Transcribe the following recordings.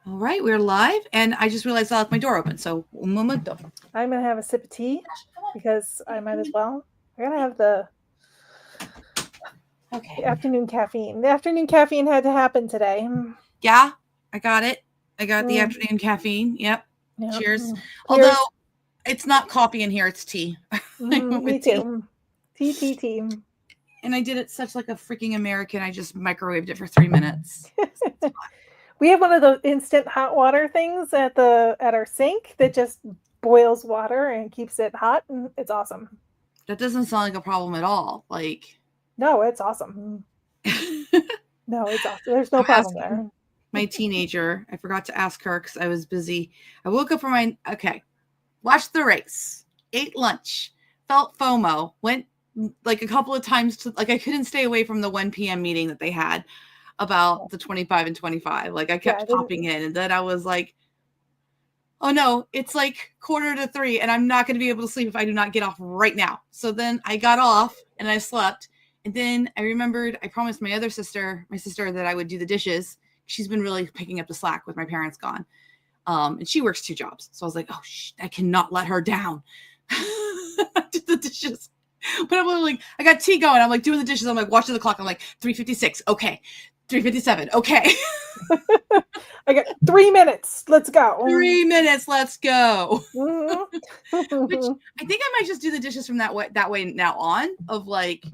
All right, we're live, and I just realized I left my door open. So, un momento. I'm gonna have a sip of tea because I might as well. I gotta have the Okay. afternoon caffeine. The afternoon caffeine had to happen today. Yeah, I got it. I got the Mm, afternoon caffeine. Yep. yeah. Cheers. Although Cheers. it's not coffee in here, it's tea. I went Me with tea. too. Tea. And I did it such like a freaking American. I just microwaved it for 3 minutes. We have one of those instant hot water things at our sink that just boils water and keeps it hot, and it's awesome. That doesn't sound like a problem at all. Like, No, it's awesome. I'm No, it's awesome. There's no problem asking there. my teenager. I forgot to ask her because I was busy. I woke up from watched the race, ate lunch, felt FOMO, went like a couple of times to like I couldn't stay away from the 1 p.m. meeting that they had about the 25 and 25. Like I kept popping in, and then I was like, oh no, it's like 2:45 and I'm not going to be able to sleep if I do not get off right now. So then I got off and I slept. And then I remembered I promised my sister that I would do the dishes. She's been really picking up the slack with my parents gone. And she works 2 jobs. So I was like, oh, I cannot let her down. I did the dishes. But I'm like, I got tea going. I'm like doing the dishes. I'm like watching the clock. I'm like 3:56. Okay. 3:57. Okay. I got 3 minutes. Let's go. 3 minutes. Let's go. Mm-hmm. Which I think I might just do the dishes from that way now on. Of like,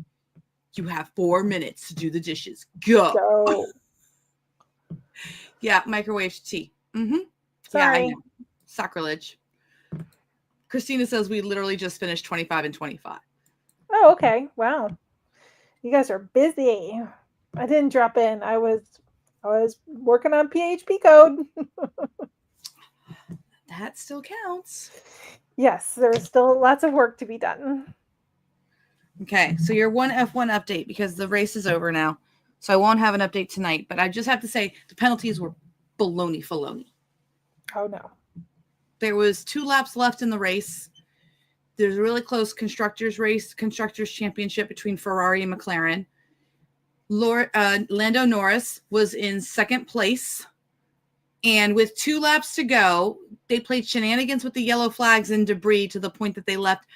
you have 4 minutes to do the dishes. Go. Yeah, microwave tea. Mm-hmm. Sorry. Yeah, I know. Sacrilege. Christina says we literally just finished 25 and 25. Oh, okay. Wow. You guys are busy. I didn't drop in. I was working on PHP code. That still counts. Yes, there's still lots of work to be done. Okay, so your 1F1 update, because the race is over now. So I won't have an update tonight, but I just have to say the penalties were baloney. Oh no. There was 2 laps left in the race. There's a really close constructors championship between Ferrari and McLaren. Lando Norris was in second place. And with 2 laps to go, they played shenanigans with the yellow flags and debris to the point that they left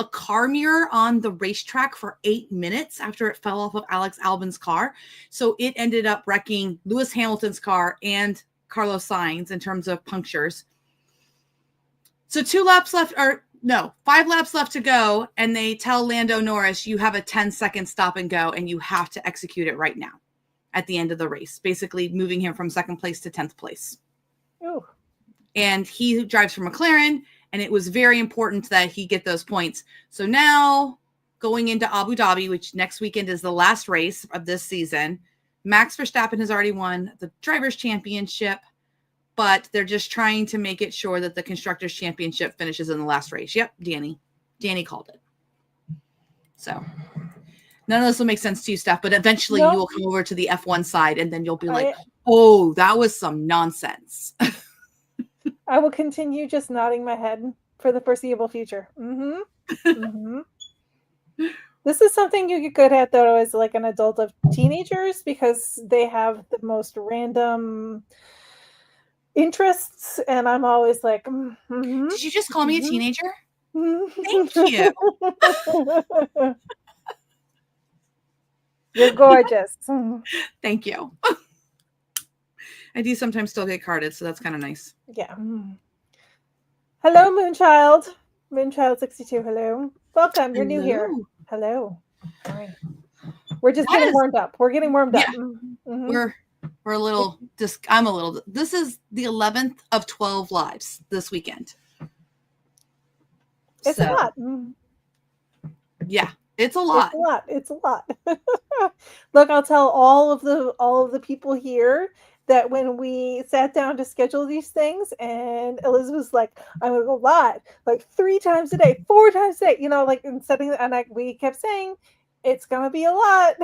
a car mirror on the racetrack for 8 minutes after it fell off of Alex Albon's car. So it ended up wrecking Lewis Hamilton's car and Carlos Sainz in terms of punctures. So 5 laps left to go. And they tell Lando Norris, you have a 10-second stop and go, and you have to execute it right now at the end of the race, basically moving him from second place to 10th place. Ooh. And he drives for McLaren, and it was very important that he get those points. So now going into Abu Dhabi, which next weekend is the last race of this season, Max Verstappen has already won the Drivers' Championship, but they're just trying to make it sure that the Constructors' Championship finishes in the last race. Yep, Danny called it. So none of this will make sense to you, Steph, but eventually you will come over to the F1 side, and then you'll be like, oh, that was some nonsense. I will continue just nodding my head for the foreseeable future. Mm-hmm. Mm-hmm. This is something you get good at, though, as like an adult of teenagers, because they have the most random interests, and I'm always like, mm-hmm. Did you just call me a teenager? Mm-hmm. Thank you. You're gorgeous. Thank you. I do sometimes still get carded, so that's kind of nice. Yeah. Hello, Moonchild. Moonchild62, hello. Welcome. You're new here. Hello. All right. We're just getting warmed up. We're getting warmed up. Mm-hmm. We're a little, I'm a little, this is the 11th of 12 lives this weekend. It's a lot. Yeah, it's a lot. It's a lot. Look, I'll tell all of the people here that when we sat down to schedule these things, and Elizabeth's like, I'm gonna go live like 3 times a day, 4 times a day, like and setting, and we kept saying it's gonna be a lot.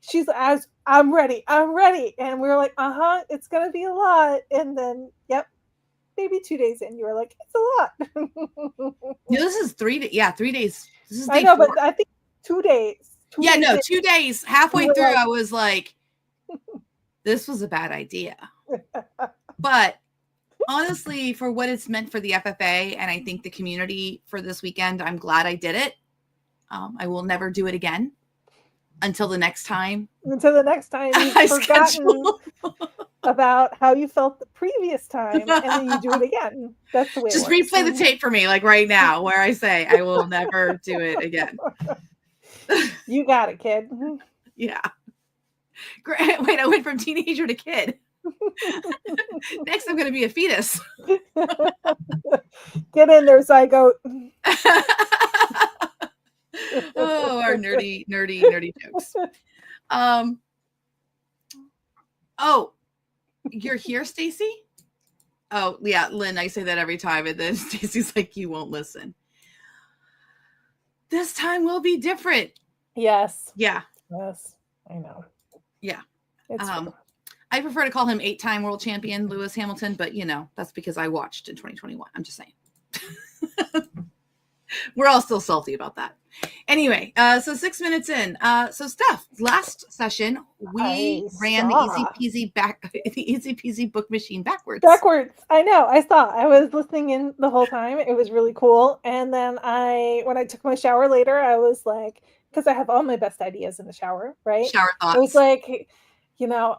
She's as I'm ready, and we were like, it's gonna be a lot, and then maybe 2 days in, you were like, it's a lot. Yeah, this is 3 days. Yeah, 3 days. This is I know, 4. But I think 2 days. 2 days. Halfway through, I was like, this was a bad idea. But honestly, for what it's meant for the FFA and I think the community for this weekend, I'm glad I did it. I will never do it again until the next time. Until the next time you've forgotten about how you felt the previous time, and then you do it again. That's the way Just it works. replay the tape for me, like right now, where I say I will never do it again. You got it, kid. Yeah. Great. Wait, I went from teenager to kid. Next, I'm going to be a fetus. Get in there, zygote. Oh, our nerdy jokes. Oh, you're here, Stacy? Oh, yeah, Lynn, I say that every time, and then Stacy's like, you won't listen. This time will be different. Yes. Yeah. Yes, I know. Yeah. It's I prefer to call him 8-time world champion Lewis Hamilton, but that's because I watched in 2021. I'm just saying. We're all still salty about that. Anyway, so 6 minutes in. So Steph, last session we ran the easy peasy book machine backwards. I know. I saw. I was listening in the whole time. It was really cool. And then when I took my shower later, I was like, because I have all my best ideas in the shower, right? Shower thoughts. I was like,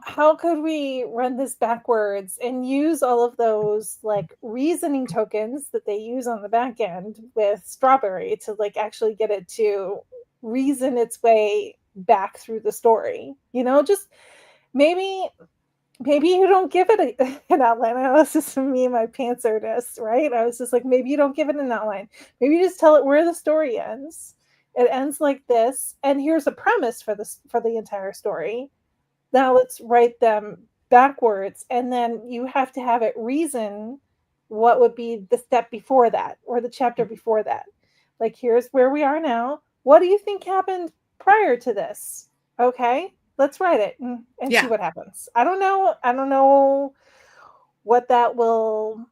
how could we run this backwards and use all of those like reasoning tokens that they use on the back end with Strawberry to like actually get it to reason its way back through the story? Just maybe you don't give it an outline. I know this is me and my pantserness, right? I was just like, maybe you don't give it an outline. Maybe you just tell it where the story ends. It ends like this, and here's a premise for the entire story. Now let's write them backwards, and then you have to have it reason what would be the step before that or the chapter before that. Like, here's where we are now. What do you think happened prior to this? Okay, let's write it and see what happens. I don't know what that will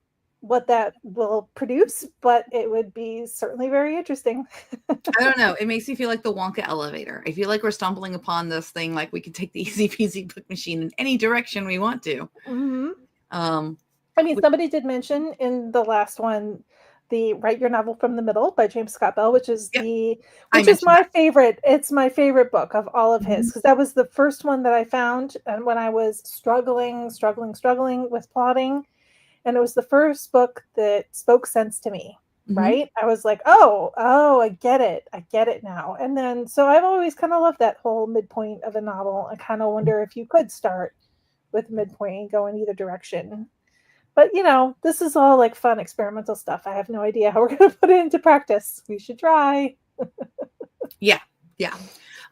produce, but it would be certainly very interesting. I don't know. It makes me feel like the Wonka elevator. I feel like we're stumbling upon this thing like we could take the easy peasy book machine in any direction we want to. Mm-hmm. I mean, somebody did mention in the last one the Write Your Novel from the Middle by James Scott Bell, which is my favorite. It's my favorite book of all of his, because that was the first one that I found when I was struggling with plotting. And it was the first book that spoke sense to me, right? I was like, oh, I get it now. And then, so I've always kind of loved that whole midpoint of a novel. I kind of wonder if you could start with midpoint and go in either direction. But, this is all like fun experimental stuff. I have no idea how we're going to put it into practice. We should try. Yeah.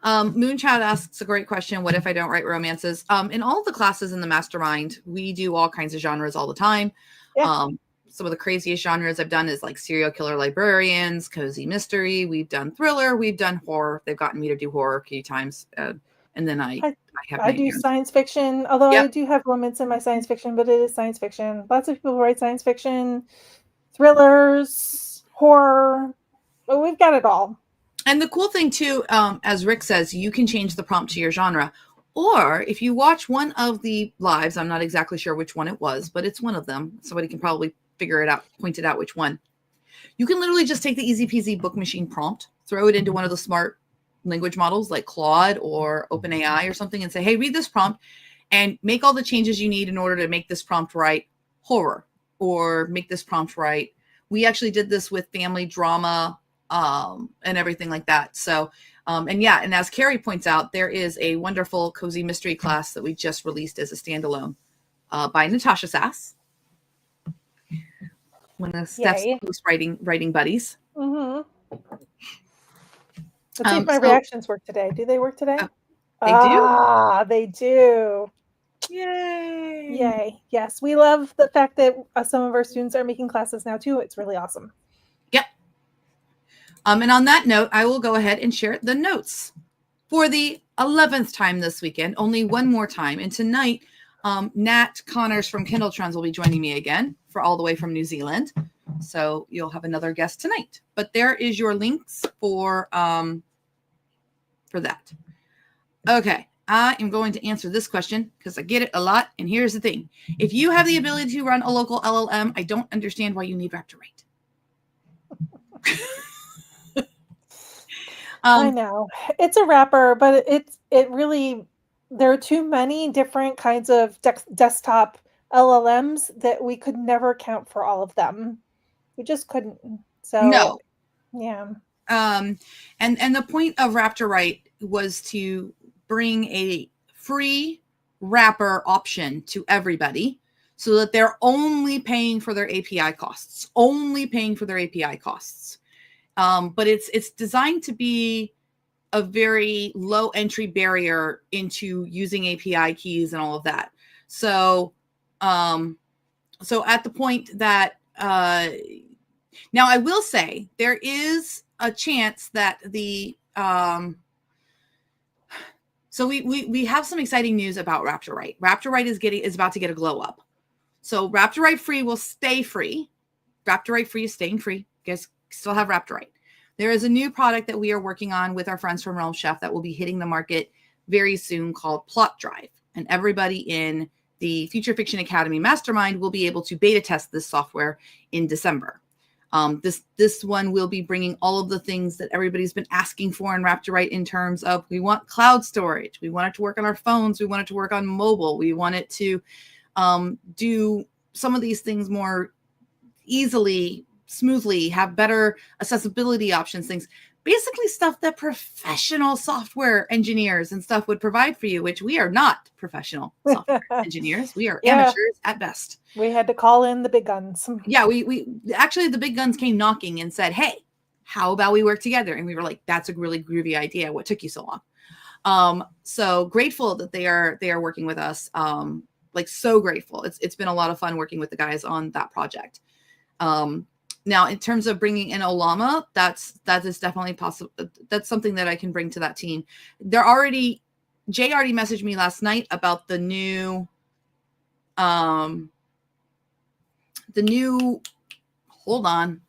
Moonchild asks a great question. What if I don't write romances? In all of the classes in the Mastermind, we do all kinds of genres all the time. Yeah. Some of the craziest genres I've done is like serial killer librarians, cozy mystery. We've done thriller. We've done horror. They've gotten me to do horror a few times. And then I do science fiction, although I do have romance in my science fiction, but it is science fiction. Lots of people write science fiction, thrillers, horror. But we've got it all. And the cool thing too, as Rick says, you can change the prompt to your genre. Or if you watch one of the lives, I'm not exactly sure which one it was, but it's one of them. Somebody can probably figure it out, point it out which one. You can literally just take the easy peasy book machine prompt, throw it into one of the smart language models like Claude or OpenAI or something and say, hey, read this prompt and make all the changes you need in order to make this prompt write horror or make this prompt write. We actually did this with family drama and everything like that. So, and as Carrie points out, there is a wonderful cozy mystery class that we just released as a standalone by Natasha Sass. One of Steph's close writing buddies. Mm-hmm. Let's see if my reactions work today. Do they work today? They do. They do. Yay. Yes, we love the fact that some of our students are making classes now too. It's really awesome. Yep. And on that note, I will go ahead and share the notes for the 11th time this weekend, only one more time. And tonight, Nat Connors from Kindle Trends will be joining me again for all the way from New Zealand. So you'll have another guest tonight. But there is your links for that. Okay. I am going to answer this question because I get it a lot. And here's the thing. If you have the ability to run a local LLM, I don't understand why you need Raptor Write. I know it's a wrapper, but it really, there are too many different kinds of desktop LLMs that we could never count for all of them. We just couldn't. So No. yeah. And the point of Raptor Write was to bring a free wrapper option to everybody so that they're only paying for their API costs, but it's designed to be a very low entry barrier into using API keys and all of that. So at the point that now I will say there is a chance that the so we have some exciting news about Raptor Write. Raptor Write is about to get a glow up. So Raptor Write free will stay free. Raptor Write free is staying free. You guys still have Raptor Write. There is a new product that we are working on with our friends from Realm Chef that will be hitting the market very soon called Plot Drive. And everybody in the Future Fiction Academy Mastermind will be able to beta test this software in December. This one will be bringing all of the things that everybody's been asking for in Raptor Write in terms of we want cloud storage. We want it to work on our phones. We want it to work on mobile. We want it to do some of these things more easily, smoothly, have better accessibility options, things, basically stuff that professional software engineers and stuff would provide for you, which we are not professional software engineers. We are amateurs at best. We had to call in the big guns. Yeah, we actually, the big guns came knocking and said, hey, how about we work together? And we were like, that's a really groovy idea. What took you so long? So grateful that they are working with us. Like so grateful. It's been a lot of fun working with the guys on that project. Now, in terms of bringing in Olama, that is definitely possible. That's something that I can bring to that team. Jay already messaged me last night about the new, hold on.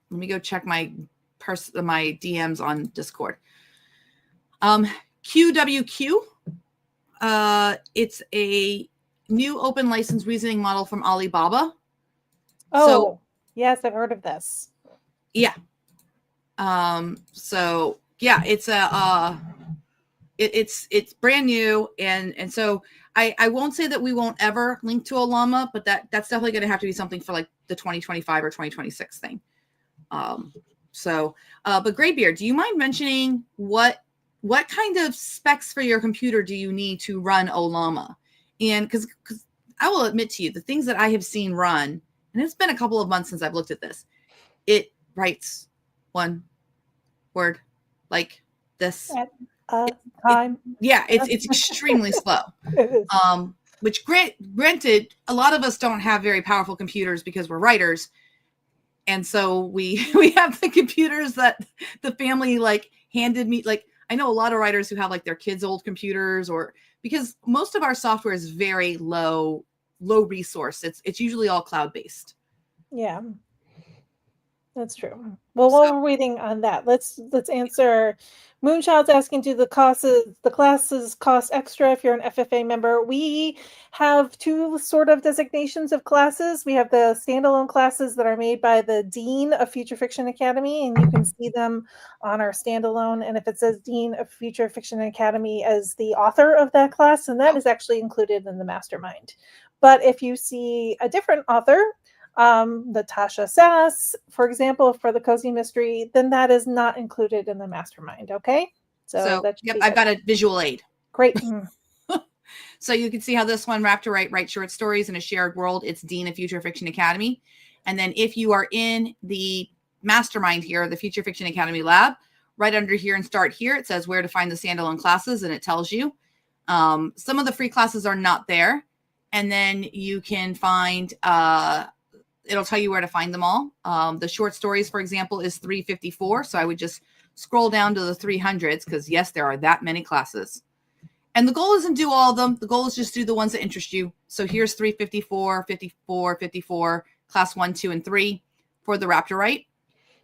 Let me go check my DMs on Discord. QWQ. It's a new open license reasoning model from Alibaba. Oh, so, yes, I've heard of this. Yeah. So yeah, it's it's brand new, and so I won't say that we won't ever link to Olama, but that's definitely going to have to be something for like the 2025 or 2026 thing. But Graybeard, do you mind mentioning what kind of specs for your computer do you need to run Olama? And because I will admit to you, the things that I have seen run, and it's been a couple of months since I've looked at this, it writes one word like this. At time. It's extremely slow. Which granted, a lot of us don't have very powerful computers because we're writers. And so we have the computers that the family like handed me. Like I know a lot of writers who have like their kids' old computers, or because most of our software is very low resource. It's usually all cloud-based. Yeah. That's true. Well, while we're waiting on that, let's answer. Moonchild's asking, do the classes cost extra if you're an FFA member? We have two sort of designations of classes. We have the standalone classes that are made by the Dean of Future Fiction Academy, and you can see them on our standalone. And if it says Dean of Future Fiction Academy as the author of that class, then that is actually included in the Mastermind. But if you see a different author, Natasha Sass, for example, for the Cozy Mystery, then that is not included in the Mastermind. Okay, so that yep, I've got a visual aid. Great. So you can see how this one, Raptor write short stories in a shared world. It's Dean of Future Fiction Academy, and then if you are in the Mastermind here, the Future Fiction Academy Lab, right under here and start here, it says where to find the standalone classes, and it tells you. Some of the free classes are not there, and then you can find. It'll tell you where to find them all. The short stories, for example, is 354. So I would just scroll down to the 300s because, yes, there are that many classes. And the goal isn't do all of them. The goal is just do the ones that interest you. So here's 354, 54, 54, class 1, 2, and 3 for the Raptor Write.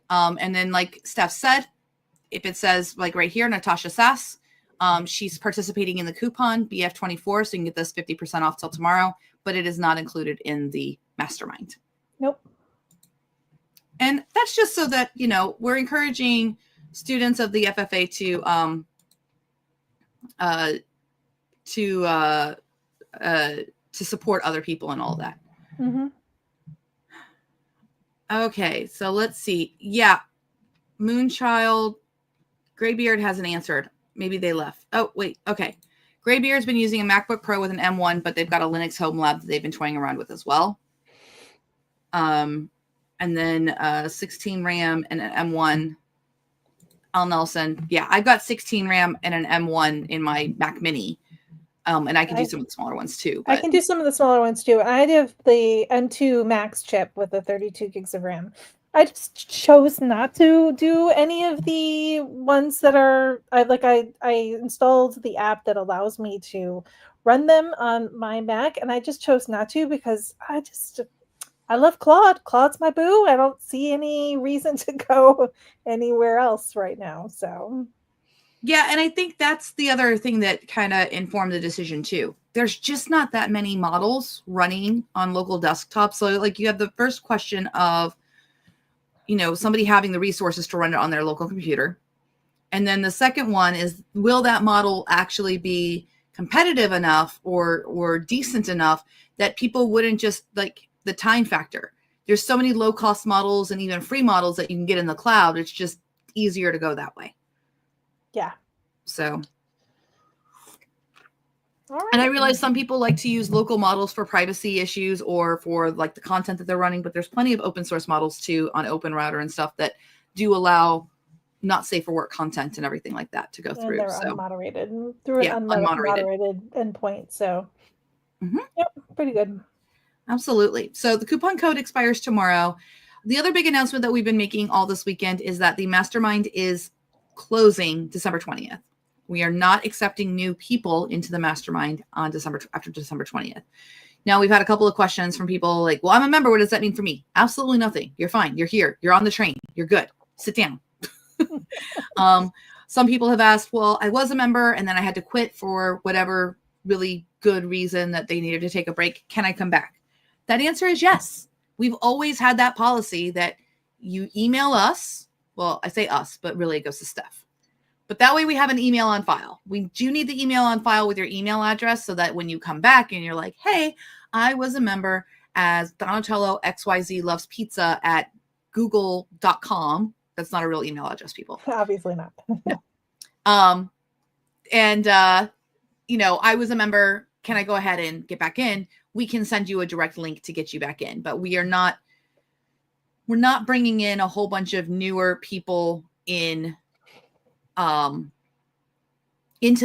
And then like Steph said, if it says like right here, Natasha Sass, She's participating in the coupon BF24, so you can get this 50% off till tomorrow, but it is not included in the mastermind. Nope. And that's just so that, you know, we're encouraging students of the FFA to support other people and all that. Mm-hmm. Okay, so let's see. Yeah, Moonchild, Graybeard hasn't answered. Maybe they left. Oh, wait. Okay. Graybeard's been using a MacBook Pro with an M1, but they've got a Linux home lab that they've been toying around with as well. And then 16 RAM and an M1. Al Nelson. Yeah, I've got 16 RAM and an M1 in my Mac Mini. And I can do some of the smaller ones too. But I can do some of the smaller ones too. I have the M2 Max chip with the 32 gigs of RAM. I just chose not to do any of the ones that are I installed the app that allows me to run them on my Mac, and I just chose not to because I love Claude. Claude's my boo. I don't see any reason to go anywhere else right now. So yeah, and I think that's the other thing that kind of informed the decision too. There's just not that many models running on local desktops. So like you have the first question of, you know, somebody having the resources to run it on their local computer. And then the second one is, will that model actually be competitive enough or decent enough that people wouldn't just like the time factor? There's so many low cost models and even free models that you can get in the cloud. It's just easier to go that way. Yeah. So. All right. And I realize some people like to use local models for privacy issues or for like the content that they're running, but there's plenty of open source models too on OpenRouter and stuff that do allow not safe for work content and everything like that to go through. They're unmoderated through an unmoderated endpoint. So yep, pretty good. Absolutely. So the coupon code expires tomorrow. The other big announcement that we've been making all this weekend is that the Mastermind is closing December 20th. We are not accepting new people into the Mastermind on after December 20th. Now, we've had a couple of questions from people like, well, I'm a member. What does that mean for me? Absolutely nothing. You're fine. You're here. You're on the train. You're good. Sit down. Some people have asked, well, I was a member and then I had to quit for whatever really good reason that they needed to take a break. Can I come back? That answer is yes. We've always had that policy that you email us. Well, I say us, but really it goes to Steph. But that way we have an email on file. We do need the email on file with your email address so that when you come back and you're like, hey, I was a member as Donatello XYZ Loves Pizza at google.com. That's not a real email address, people. Obviously not. No. You know, I was a member. Can I go ahead and get back in? We can send you a direct link to get you back in. But we're not bringing in a whole bunch of newer people into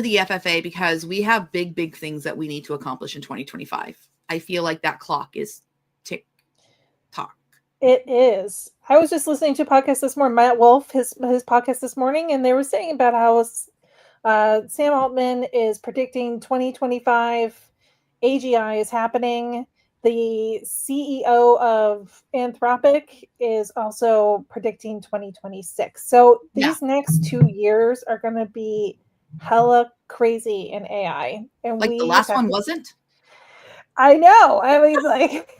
the FFA because we have big things that we need to accomplish in 2025. I feel like that clock is tick tock. It is. I was just listening to a podcast this morning, Matt Wolf, his podcast this morning, and they were saying about how Sam Altman is predicting 2025 AGI is happening. The CEO of Anthropic is also predicting 2026. So these next 2 years are going to be hella crazy in AI. And like the last one wasn't? I know. I mean, like,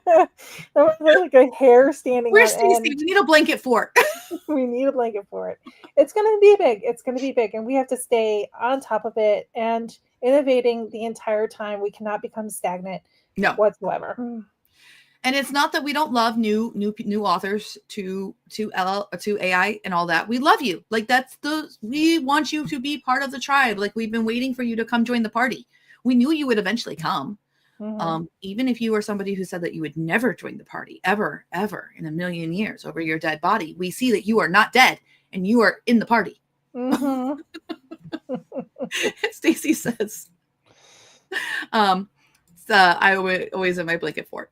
there was like a hair standing. Where's Stacey? We need a blanket for it. We need a blanket for it. It's going to be big. It's going to be big. And we have to stay on top of it and innovating the entire time. We cannot become stagnant. No, whatsoever. And it's not that we don't love new authors to AI and all that. We love you. Like we want you to be part of the tribe. Like we've been waiting for you to come join the party. We knew you would eventually come. Even if you were somebody who said that you would never join the party ever in a million years over your dead body, we see that you are not dead and you are in the party. Stacey says, I always have my blanket for it.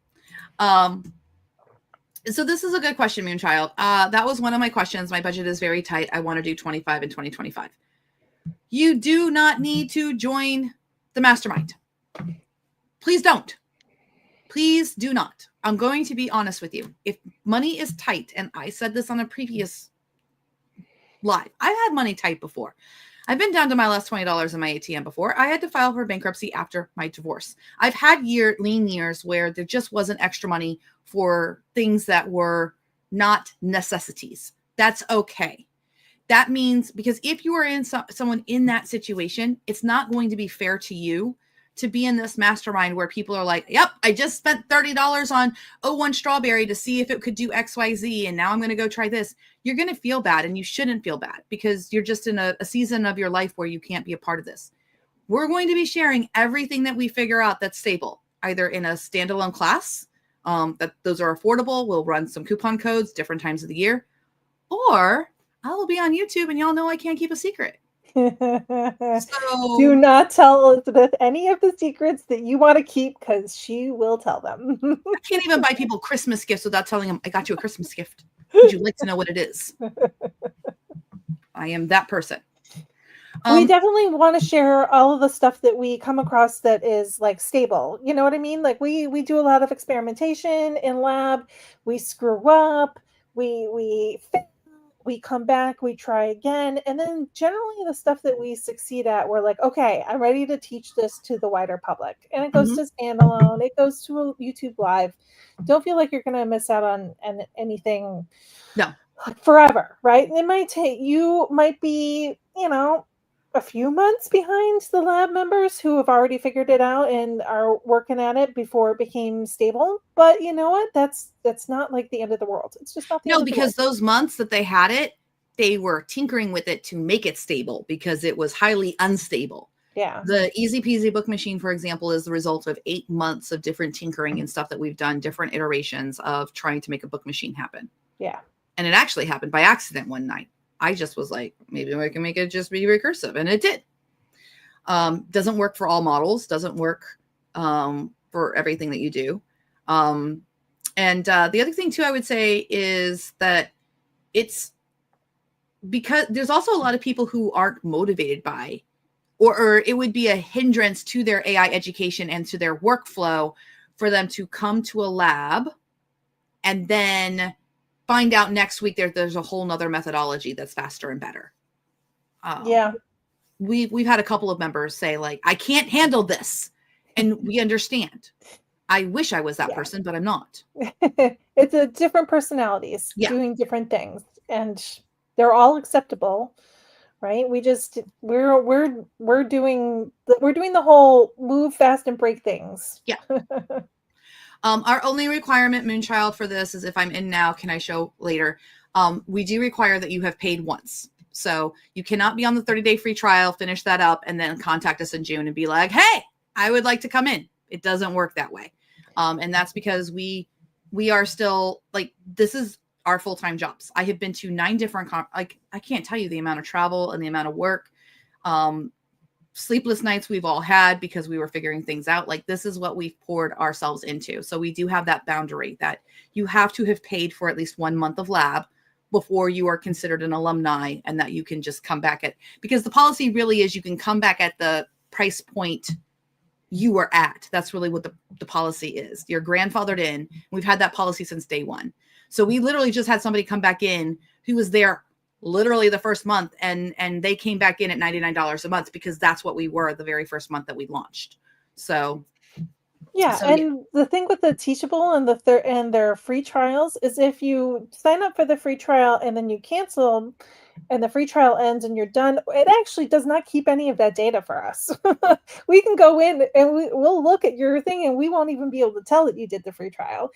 So this is a good question, Moonchild. That was one of my questions. My budget is very tight. I want to do 25 in 2025. You do not need to join the Mastermind. Please don't. Please do not. I'm going to be honest with you. If money is tight, and I said this on a previous live, I've had money tight before. I've been down to my last $20 in my ATM before. I had to file for bankruptcy after my divorce. I've had lean years where there just wasn't extra money for things that were not necessities. That's okay. That means, because if you are in someone in that situation, it's not going to be fair to you to be in this mastermind where people are like, yep, I just spent $30 on O1 strawberry to see if it could do XYZ. And now I'm going to go try this. You're going to feel bad, and you shouldn't feel bad because you're just in a season of your life where you can't be a part of this. We're going to be sharing everything that we figure out that's stable, either in a standalone class, that those are affordable. We'll run some coupon codes, different times of the year, or I will be on YouTube and y'all know I can't keep a secret. So do not tell Elizabeth any of the secrets that you want to keep, because she will tell them. I can't even buy people Christmas gifts without telling them I got you a Christmas gift. Would you like to know what it is? I am that person. We definitely want to share all of the stuff that we come across that is like stable. You know what I mean? Like we do a lot of experimentation in lab. We screw up. We fail. We come back, we try again, and then generally the stuff that we succeed at, we're like, okay, I'm ready to teach this to the wider public. And it goes to standalone, it goes to a YouTube live. Don't feel like you're going to miss out on anything forever, right? It might take, you might be, a few months behind the lab members who have already figured it out and are working at it before it became stable. But you know what? That's not like the end of the world. It's just not the end of the world. No, because those months that they had it, they were tinkering with it to make it stable because it was highly unstable. Yeah. The Easy Peasy Book Machine, for example, is the result of 8 months of different tinkering and stuff that we've done, different iterations of trying to make a book machine happen. Yeah. And it actually happened by accident one night. I just was like, maybe I can make it just be recursive. And it did. Doesn't work for all models. Doesn't work for everything that you do. And the other thing, too, I would say is that it's because there's also a lot of people who aren't motivated by, or it would be a hindrance to their AI education and to their workflow for them to come to a lab and then find out next week there's a whole nother methodology that's faster and better. We've had a couple of members say like, I can't handle this. And we understand. I wish I was that person, but I'm not. It's a different personalities doing different things, and they're all acceptable, right? We just, we're doing the whole move fast and break things. Yeah. Our only requirement, Moonchild, for this is if I'm in now, can I show later? We do require that you have paid once. So you cannot be on the 30-day free trial, finish that up, and then contact us in June and be like, hey, I would like to come in. It doesn't work that way. And that's because we are still like, this is our full-time jobs. I have been to 9 different, I can't tell you the amount of travel and the amount of work. Sleepless nights we've all had because we were figuring things out. Like, this is what we've poured ourselves into. So we do have that boundary that you have to have paid for at least 1 month of lab before you are considered an alumni, and that you can just come back at, because the policy really is you can come back at the price point you were at. That's really what the policy is. You're grandfathered in. We've had that policy since day one. So we literally just had somebody come back in who was there literally the first month, and they came back in at $99 a month because that's what we were the very first month that we launched. So the thing with the Teachable and and their free trials is if you sign up for the free trial and then you cancel and the free trial ends and you're done, it actually does not keep any of that data for us. We can go in and we'll look at your thing and we won't even be able to tell that you did the free trial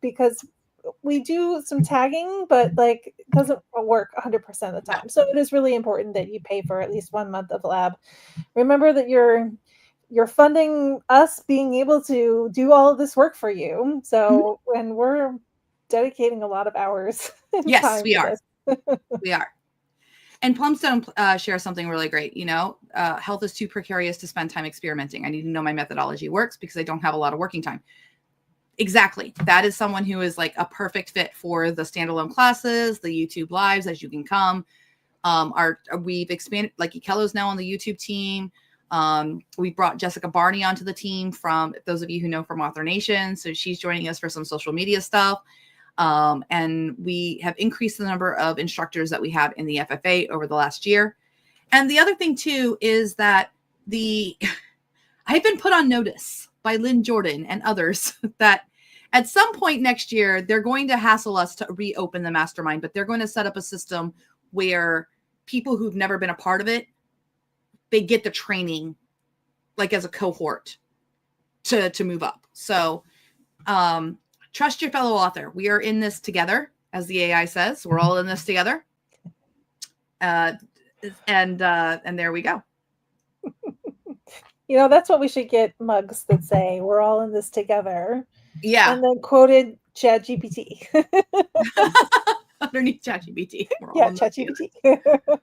because we do some tagging, but like it doesn't work 100% of the time. So it is really important that you pay for at least 1 month of lab. Remember that you're funding us being able to do all of this work for you. So when we're dedicating a lot of hours. Yes, we are. We are. And Plumstone shares something really great. Health is too precarious to spend time experimenting. I need to know my methodology works because I don't have a lot of working time. Exactly. That is someone who is like a perfect fit for the standalone classes, the YouTube lives, as you can come. We've expanded, like Ikello's now on the YouTube team. We brought Jessica Barney onto the team from those of you who know from Author Nation. So she's joining us for some social media stuff. And we have increased the number of instructors that we have in the FFA over the last year. And the other thing too is that I've been put on notice by Lynn Jordan and others that at some point next year, they're going to hassle us to reopen the mastermind, but they're going to set up a system where people who've never been a part of it, they get the training like as a cohort to move up. So trust your fellow author. We are in this together, as the AI says. We're all in this together. And there we go. You know, that's what we should get mugs that say, we're all in this together. Yeah. And then quoted ChatGPT. Underneath ChatGPT. Yeah, ChatGPT.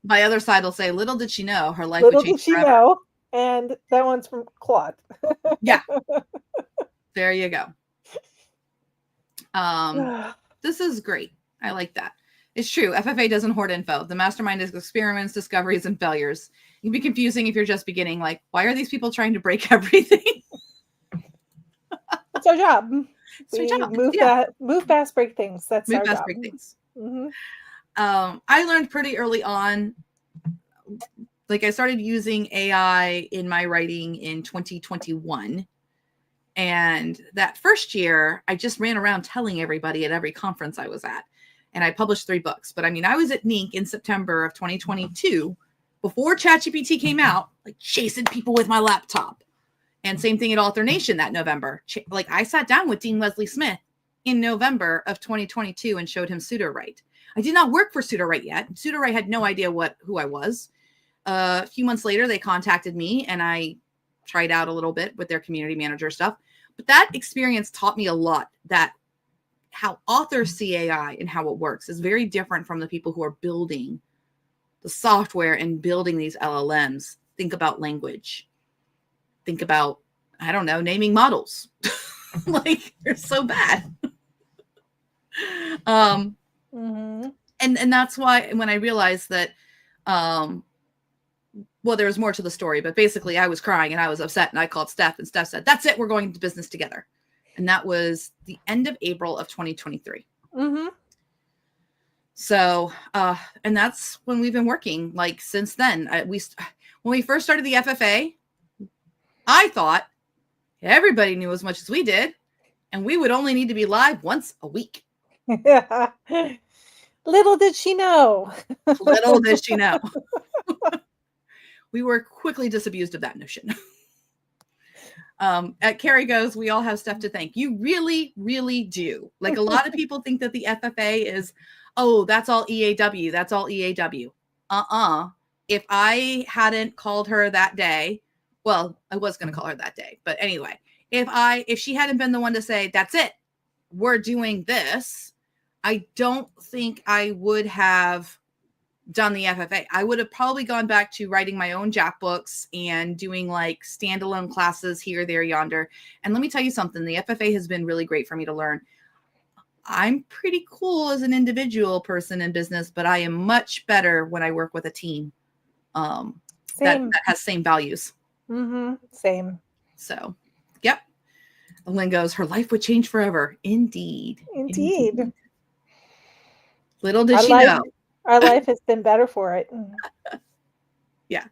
My other side will say, little did she know her life Little would change did she forever. know. And that one's from Claude. Yeah. There you go. This is great. I like that. It's true. FFA doesn't hoard info. The mastermind is experiments, discoveries, and failures. It can be confusing if you're just beginning. Like, why are these people trying to break everything? It's our job. It's our job. Move fast, break things. That's move our fast, job. break things. Mm-hmm. I learned pretty early on. Like, I started using AI in my writing in 2021. And that first year, I just ran around telling everybody at every conference I was at. And I published 3 books. But I mean, I was at NINC in September of 2022, before ChatGPT came out, like chasing people with my laptop. And same thing at Author Nation that November. Like, I sat down with Dean Wesley Smith in November of 2022 and showed him Pseudo-Write. I did not work for Pseudo-Write yet. Pseudo-Write had no idea who I was. A few months later, they contacted me and I tried out a little bit with their community manager stuff. But that experience taught me a lot, that how authors see AI and how it works is very different from the people who are building the software and building these LLMs. Think about language. Think about, I don't know, naming models. Like, they're so bad. Mm-hmm. And that's why when I realized that, well, there was more to the story, but basically I was crying and I was upset and I called Steph and Steph said, that's it, we're going into business together. And that was the end of April of 2023. Mm-hmm. So, and that's when we've been working, like, since then. When we first started the FFA, I thought everybody knew as much as we did, and we would only need to be live once a week. Little did she know. Little did she know. We were quickly disabused of that notion. At Carrie Goes, we all have stuff to thank. You really, really do. Like, a lot of people think that the FFA is, oh, that's all EAW. That's all EAW. If I hadn't called her that day, well, I was going to call her that day. But anyway, if she hadn't been the one to say, that's it, we're doing this, I don't think I would have done the FFA. I would have probably gone back to writing my own Jack books and doing like standalone classes here, there, yonder. And let me tell you something, the FFA has been really great for me to learn. I'm pretty cool as an individual person in business, but I am much better when I work with a team that has same values. Mm-hmm. Same. So, yep. Lynn goes, her life would change forever. Indeed. Indeed. Little did she know. Our life has been better for it. Yeah.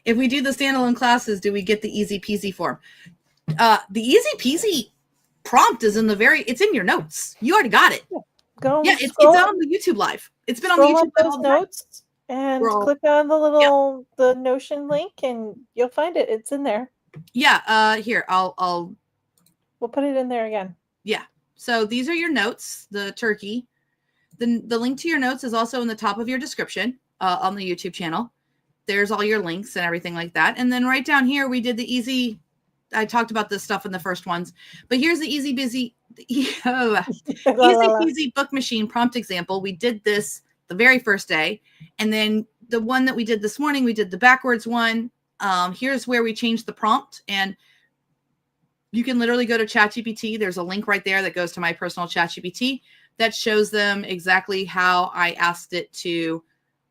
If we do the standalone classes, do we get the easy peasy form? The easy peasy prompt is it's in your notes. You already got it. It's on the YouTube live. It's been on the YouTube live all the time. Notes and click on the the Notion link and you'll find it. It's in there. Yeah. Here, we'll put it in there again. Yeah. So these are your notes, the turkey. The link to your notes is also in the top of your description on the YouTube channel. There's all your links and everything like that. And then right down here, we did the easy. I talked about this stuff in the first ones, but here's the easy peasy book machine prompt example. We did this the very first day. And then the one that we did this morning, we did the backwards one. Here's where we changed the prompt, and you can literally go to ChatGPT. There's a link right there that goes to my personal ChatGPT that shows them exactly how I asked it to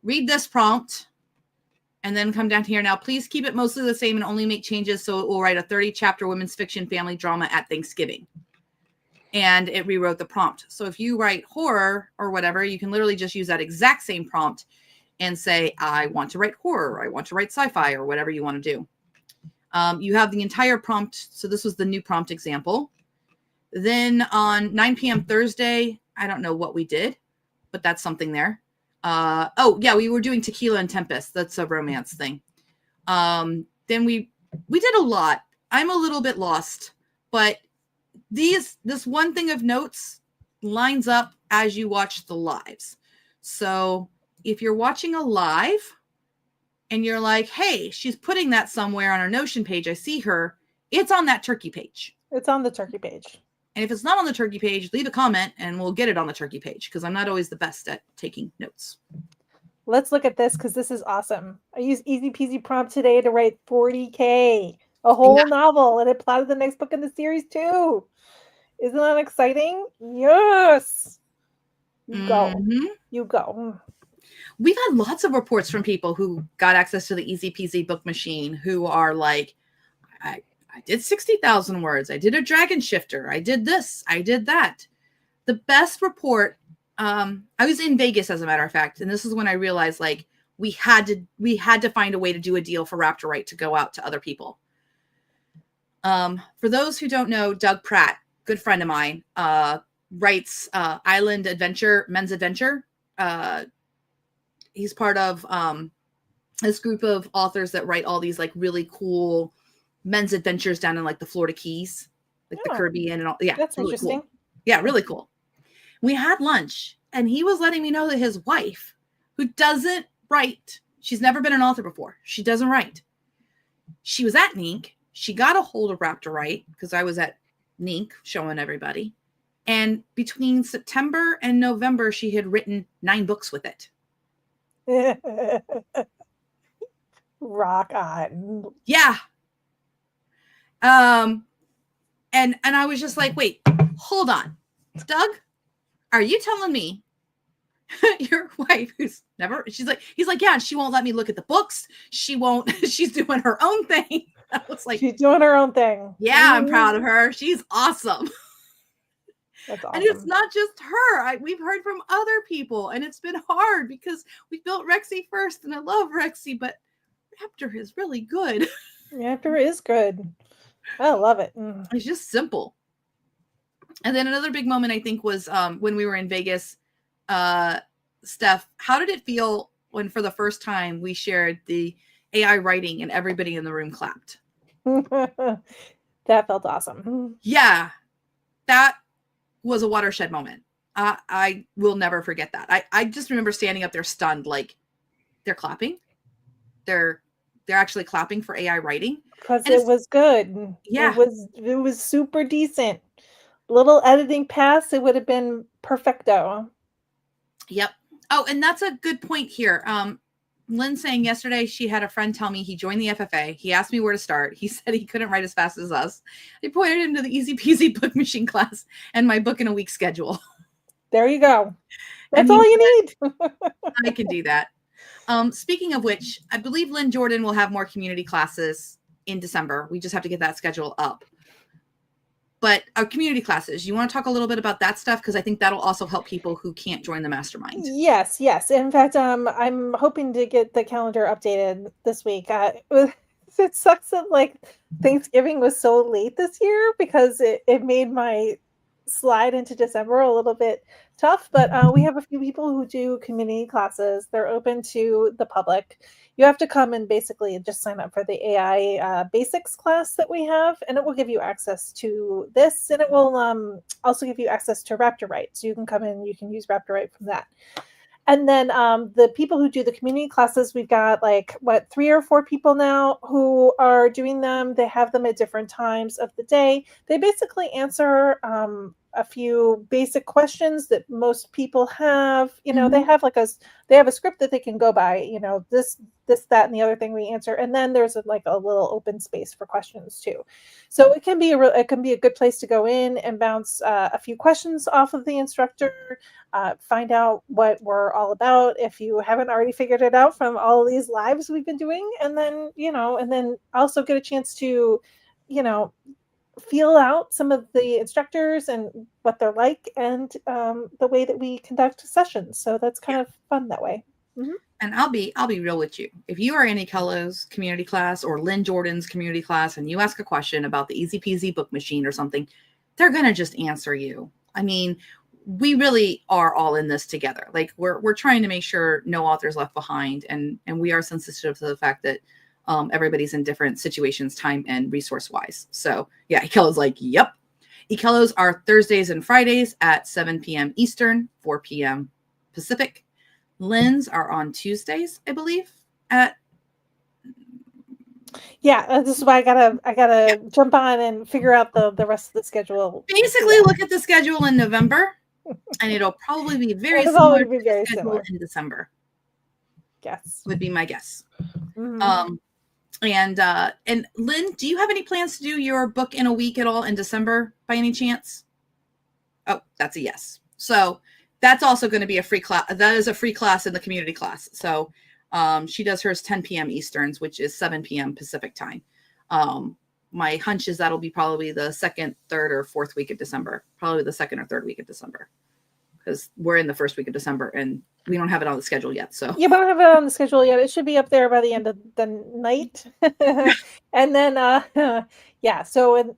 read this prompt and then come down here. Now, please keep it mostly the same and only make changes so it will write a 30-chapter women's fiction family drama at Thanksgiving. And it rewrote the prompt. So if you write horror or whatever, you can literally just use that exact same prompt and say, I want to write horror, I want to write sci-fi, or whatever you want to do. You have the entire prompt. So this was the new prompt example. Then on 9 p.m. Thursday, I don't know what we did, but that's something there. Oh yeah, we were doing Tequila and Tempest. That's a romance thing. Then we did a lot. I'm a little bit lost, but this one thing of notes lines up as you watch the lives. So if you're watching a live and you're like, hey, she's putting that somewhere on our Notion page, I see her, it's on that turkey page. It's on the turkey page. And if it's not on the turkey page, leave a comment and we'll get it on the turkey page, because I'm not always the best at taking notes. Let's look at this, because this is awesome. I used Easy Peasy Prompt today to write 40K, a whole novel, and it plotted the next book in the series too. Isn't that exciting? Yes. You go. You go. We've had lots of reports from people who got access to the Easy Peasy book machine who are like, I did 60,000 words. I did a dragon shifter. I did this. I did that. The best report, I was in Vegas, as a matter of fact, and this is when I realized, like, we had to find a way to do a deal for Raptor Write to go out to other people. For those who don't know, Doug Pratt, good friend of mine, writes Island Adventure, Men's Adventure. He's part of this group of authors that write all these like really cool men's adventures down in like the Florida Keys, like the Caribbean and all. Yeah, that's really interesting. Cool. Yeah, really cool. We had lunch and he was letting me know that his wife, who doesn't write, she's never been an author before. She doesn't write. She was at NINC. She got a hold of Raptor Write because I was at NINC showing everybody. And between September and November, she had written 9 books with it. Rock on. Yeah. And I was just like, wait, hold on. Doug, are you telling me your wife who's never, he's like, yeah, she won't let me look at the books. She won't, she's doing her own thing. I was like, she's doing her own thing. Yeah, I'm proud of her. She's awesome. That's awesome. And it's not just her. We've heard from other people, and it's been hard because we built Rexy first, and I love Rexy, but Raptor is really good. Raptor is good. I love it. It's just simple. And then another big moment, I think, was when we were in Vegas. Steph, how did it feel when for the first time we shared the AI writing and everybody in the room clapped? That felt awesome. Yeah, that was a watershed moment. I will never forget that. I just remember standing up there stunned, like, they're clapping. They're actually clapping for AI writing. Because it was good. Yeah. It was super decent. Little editing pass, it would have been perfecto. Yep. Oh, and that's a good point here. Lynn saying yesterday she had a friend tell me he joined the FFA. He asked me where to start. He said he couldn't write as fast as us. I pointed him to the Easy Peasy book machine class and my book in a week schedule. There you go. That's all you need. I can do that. Speaking of which, I believe Lynn Jordan will have more community classes in December. We just have to get that schedule up. But our community classes, you want to talk a little bit about that stuff? Because I think that'll also help people who can't join the mastermind. Yes. In fact, I'm hoping to get the calendar updated this week. It sucks that like Thanksgiving was so late this year because it made my slide into December a little bit tough. But we have a few people who do community classes. They're open to the public. You have to come and basically just sign up for the AI basics class that we have, and it will give you access to this, and it will also give you access to Raptor Write. So you can come in, you can use Raptor Write from that. And then the people who do the community classes, we've got 3 or 4 people now who are doing them. They have them at different times of the day. They basically answer a few basic questions that most people have. They have they have a script that they can go by. This, that, and the other thing we answer. And then there's a little open space for questions too. So it can be a good place to go in and bounce a few questions off of the instructor. Find out what we're all about if you haven't already figured it out from all of these lives we've been doing, and then also get a chance to feel out some of the instructors and what they're like, and the way that we conduct sessions. So that's kind of fun that way. Mm-hmm. And I'll be real with you. If you are in Kello's community class or Lynn Jordan's community class and you ask a question about the Easy Peasy book machine or something, they're going to just answer you. I mean, we really are all in this together. Like we're trying to make sure no author's left behind, and we are sensitive to the fact that everybody's in different situations, time and resource wise. So yeah, Kello's like, yep. Kello's are Thursdays and Fridays at 7 p.m. Eastern, 4 p.m. Pacific. Lynn's are on Tuesdays, I believe. This is why I gotta jump on and figure out the rest of the schedule. Basically, look at the schedule in November, and it'll probably be very similar to the schedule in December. Yes, would be my guess. Mm-hmm. And Lynn, do you have any plans to do your book in a week at all in December by any chance? Oh, that's a yes. So that's also going to be a free class. That is a free class in the community class. So she does hers 10 p.m. Easterns, which is 7 p.m. Pacific time. My hunch is that'll be probably the second, third, or fourth week of December. Probably the second or third week of December, because we're in the first week of December and we don't have it on the schedule yet. So yeah, we don't have it on the schedule yet. It should be up there by the end of the night. And then so and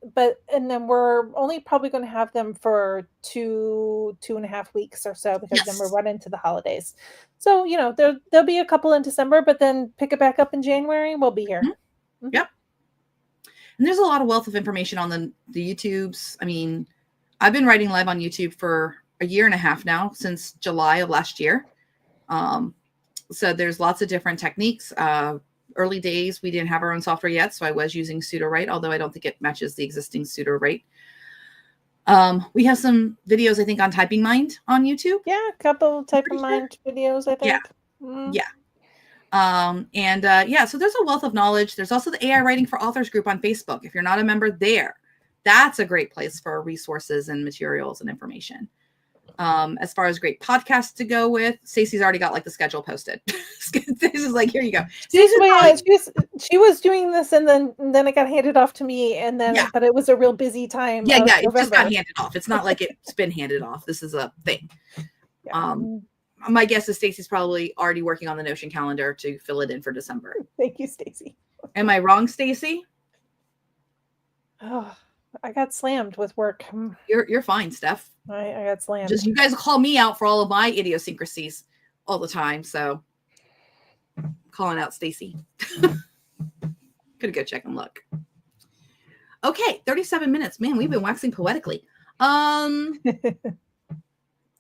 then we're only probably going to have them for 2.5 weeks or so, because then we're running into the holidays. So there'll be a couple in December, but then pick it back up in January. We'll be here. Mm-hmm. Mm-hmm. Yep. And there's a lot of wealth of information on the YouTubes. I mean, I've been writing live on YouTube for a year and a half now, since July of last year. So there's lots of different techniques. Early days, we didn't have our own software yet, so I was using Pseudo-Write, although I don't think it matches the existing Pseudo-Write. We have some videos, I think, on Typing Mind on YouTube. Yeah, a couple Typing Mind videos, I think. Yeah. So there's a wealth of knowledge. There's also the AI Writing for Authors group on Facebook. If you're not a member there, that's a great place for resources and materials and information. As far as great podcasts to go with, Stacey's already got the schedule posted. Stacey's like, here you go. She was doing this, and then it got handed off to me, and then but it was a real busy time. Yeah, it just got handed off. It's not like it's been handed off. This is a thing. Yeah. My guess is Stacey's probably already working on the Notion calendar to fill it in for December. Thank you, Stacey. Am I wrong, Stacey? Oh, I got slammed with work. You're fine, Steph. I got slammed. Just you guys call me out for all of my idiosyncrasies all the time. So calling out Stacey. Could go check and look. Okay, 37 minutes. Man, we've been waxing poetically.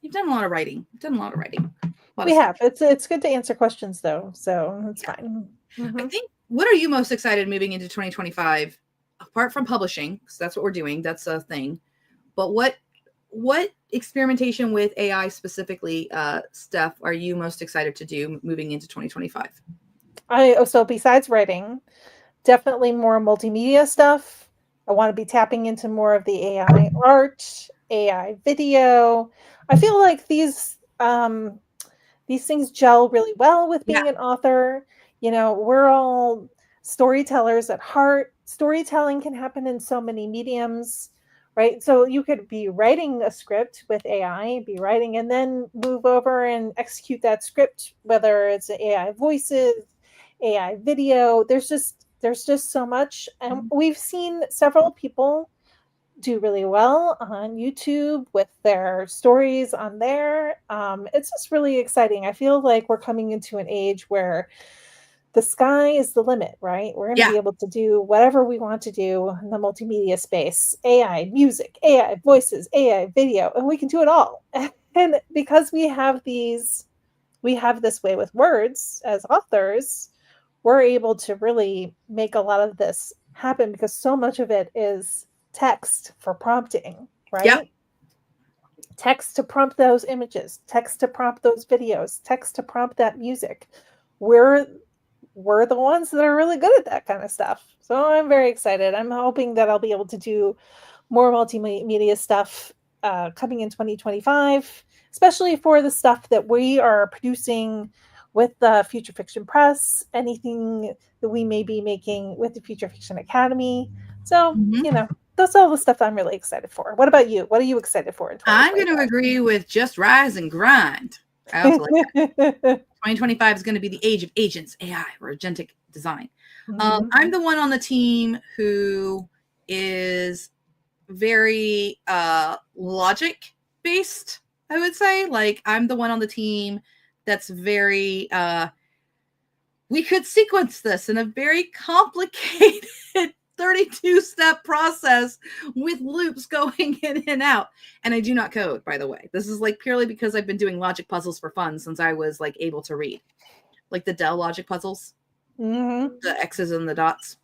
You've done a lot of writing. We have. It's good to answer questions though, so it's fine. Mm-hmm. I think, what are you most excited moving into 2025? Apart from publishing, because that's what we're doing, that's a thing. But what experimentation with AI specifically, Steph, are you most excited to do moving into 2025? So besides writing, definitely more multimedia stuff. I want to be tapping into more of the AI art, AI video. I feel like these things gel really well with being an author. We're all storytellers at heart. Storytelling can happen in so many mediums, right? So you could be writing a script with AI, be writing, and then move over and execute that script, whether it's AI voices, AI video. There's just so much. And we've seen several people do really well on YouTube with their stories on there. It's just really exciting. I feel like we're coming into an age where the sky is the limit, right? We're going to be able to do whatever we want to do in the multimedia space. AI music, AI voices, AI video, and we can do it all. And because we have this way with words as authors, we're able to really make a lot of this happen, because so much of it is text for prompting, right? Yep. Text to prompt those images, text to prompt those videos, text to prompt that music. We're the ones that are really good at that kind of stuff. So I'm very excited. I'm hoping that I'll be able to do more multimedia stuff coming in 2025, especially for the stuff that we are producing with the Future Fiction Press, anything that we may be making with the Future Fiction Academy. So, that's all the stuff I'm really excited for. What about you? What are you excited for in 2025? I'm going to agree with just rise and grind. I also like that. 2025 is going to be the age of agents, AI, or agentic design. I'm the one on the team who is very logic based, I would say. Like, I'm the one on the team that's very we could sequence this in a very complicated 32-step process with loops going in and out. And I do not code, by the way. This is like purely because I've been doing logic puzzles for fun since I was like able to read, like the Dell logic puzzles, the X's and the dots.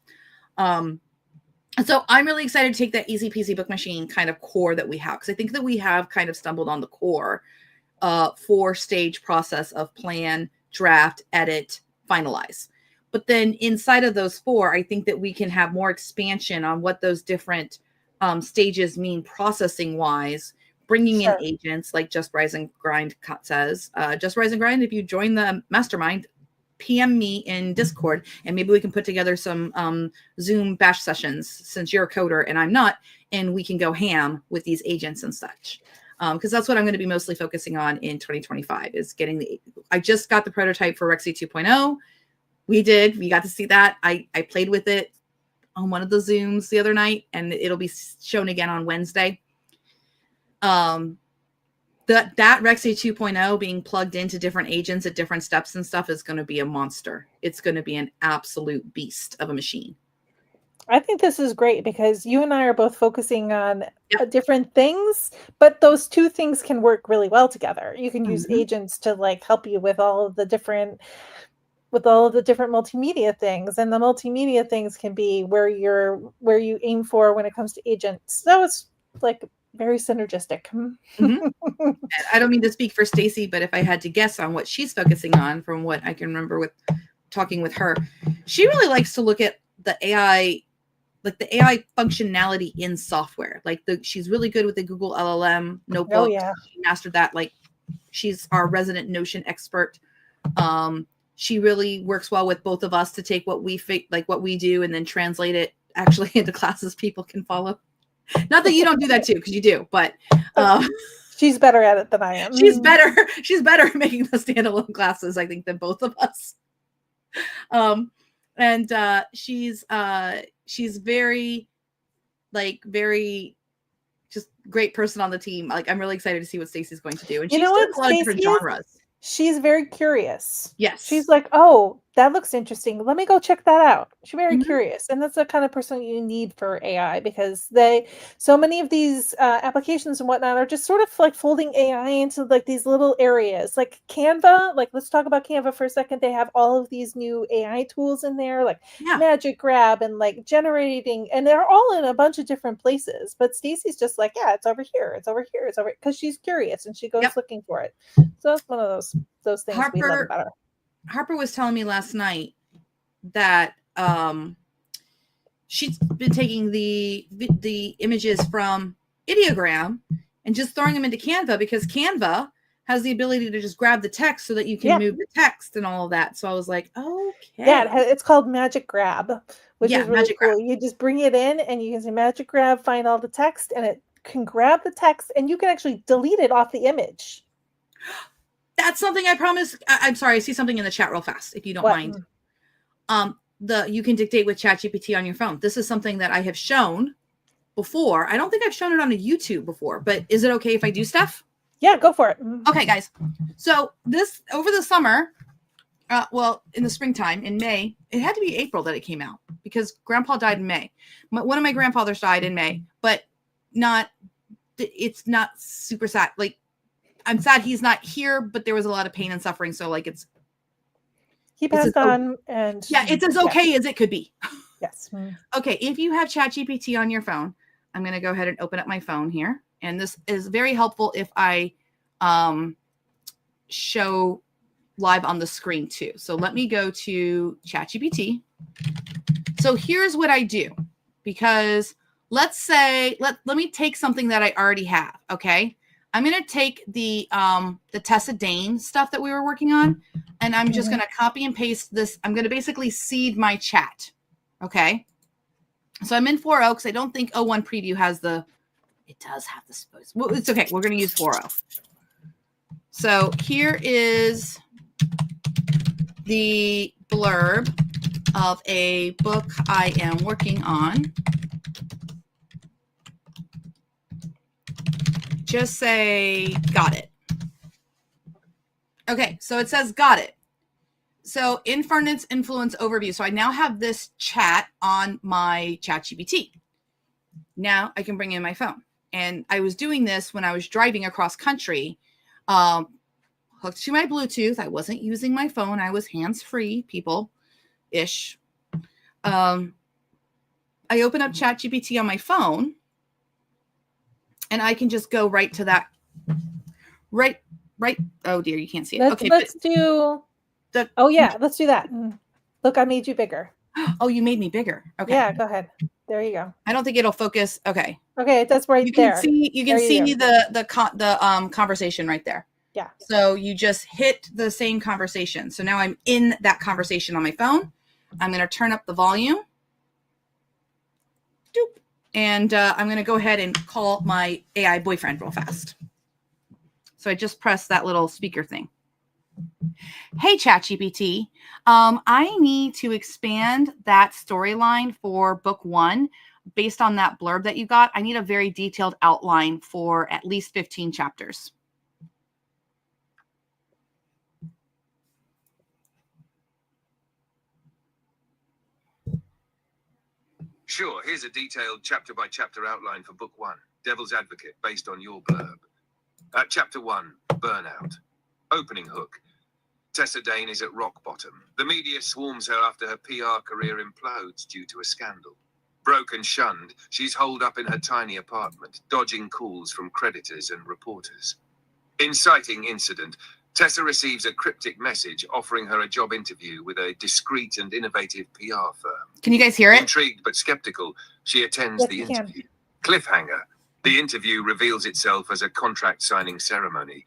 So I'm really excited to take that easy peasy book machine kind of core that we have, because I think that we have kind of stumbled on the core 4-stage process of plan, draft, edit, finalize. But then inside of those 4, I think that we can have more expansion on what those different stages mean processing wise, bringing in agents like Just Rise and Grind says. Just Rise and Grind, if you join the Mastermind, PM me in Discord, and maybe we can put together some Zoom bash sessions, since you're a coder and I'm not, and we can go ham with these agents and such. Because that's what I'm going to be mostly focusing on in 2025 is getting I just got the prototype for Rexy 2.0. We got to see that. I played with it on one of the Zooms the other night, and it'll be shown again on Wednesday. That Rexy 2.0 being plugged into different agents at different steps and stuff is going to be a monster. It's going to be an absolute beast of a machine. I think this is great because you and I are both focusing on different things, but those two things can work really well together. You can use agents to like help you with all of the different multimedia things, and the multimedia things can be where you aim for when it comes to agents. So it's like very synergistic. I don't mean to speak for Stacy, but if I had to guess on what she's focusing on from what I can remember with talking with her, she really likes to look at the AI, like the AI functionality in software. Like she's really good with the Google LLM notebook. Oh, yeah. She mastered that. Like, she's our resident Notion expert. She really works well with both of us to take what we do and then translate it actually into classes people can follow. Not that you don't do that too, because you do, but she's better at it than I am. She's better at making the standalone classes, I think, than both of us. And she's very just great person on the team. Like, I'm really excited to see what Stacy's going to do. And she's doing a lot of different genres. She's very curious. Yes. She's like, oh, that looks interesting. Let me go check that out. She's very curious. And that's the kind of person you need for AI, because so many of these applications and whatnot are just sort of like folding AI into like these little areas. Like Canva, like let's talk about Canva for a second. They have all of these new AI tools in there, like Magic Grab and like generating, and they're all in a bunch of different places. But Stacy's just like, yeah, it's over here. It's over here. It's over, because she's curious and she goes looking for it. So that's one of those things we love about her. Harper was telling me last night that she's been taking the images from Ideogram and just throwing them into Canva, because Canva has the ability to just grab the text so that you can move the text and all of that. So I was like, okay. Yeah, it's called Magic Grab, which is really cool. You just bring it in and you can say Magic Grab, find all the text, and it can grab the text, and you can actually delete it off the image. That's something I promise. I'm sorry. I see something in the chat real fast, if you don't mind. You can dictate with ChatGPT on your phone. This is something that I have shown before. I don't think I've shown it on a YouTube before, but is it okay if I do stuff? Yeah, go for it. Okay, guys. So over the summer, in the springtime, in May, it had to be April that it came out, because Grandpa died in May. One of my grandfathers died in May, but it's not super sad. Like, I'm sad he's not here, but there was a lot of pain and suffering. So like he passed on, and it's as okay as it could be. Yes. Okay. If you have ChatGPT on your phone, I'm going to go ahead and open up my phone here. And this is very helpful if I show live on the screen too. So let me go to ChatGPT. So here's what I do, because let's say, let me take something that I already have. Okay. I'm going to take the Tessa Dane stuff that we were working on, and I'm just going to copy and paste this. I'm going to basically seed my chat. Okay. So I'm in 4.0 because I don't think 0.1 preview has it does have the, well, it's okay. We're going to use 4.0. So here is the blurb of a book I am working on. Just say, got it. Okay, so it says, got it. So inference influence overview. So I now have this chat on my ChatGPT. Now I can bring in my phone. And I was doing this when I was driving across country, hooked to my Bluetooth. I wasn't using my phone. I was hands-free, people-ish. I open up ChatGPT on my phone, and I can just go right to that. Right. Oh dear, you can't see it. Let's do. Oh yeah, let's do that. Look, I made you bigger. Oh, you made me bigger. Okay. Yeah, go ahead. There you go. I don't think it'll focus. Okay. Okay, that's right there. You can see the conversation right there. Yeah. So you just hit the same conversation. So now I'm in that conversation on my phone. I'm going to turn up the volume. Doop. And I'm going to go ahead and call my AI boyfriend real fast. So I just pressed that little speaker thing. Hey, ChatGPT, I need to expand that storyline for book 1 based on that blurb that you got. I need a very detailed outline for at least 15 chapters. Sure, here's a detailed chapter-by-chapter outline for book 1, Devil's Advocate, based on your blurb. Chapter 1, Burnout. Opening hook. Tessa Dane is at rock bottom. The media swarms her after her PR career implodes due to a scandal. Broke and shunned, she's holed up in her tiny apartment, dodging calls from creditors and reporters. Inciting incident. Tessa receives a cryptic message offering her a job interview with a discreet and innovative PR firm. Can you guys hear it? Intrigued but skeptical, she attends the interview. Cliffhanger. The interview reveals itself as a contract signing ceremony.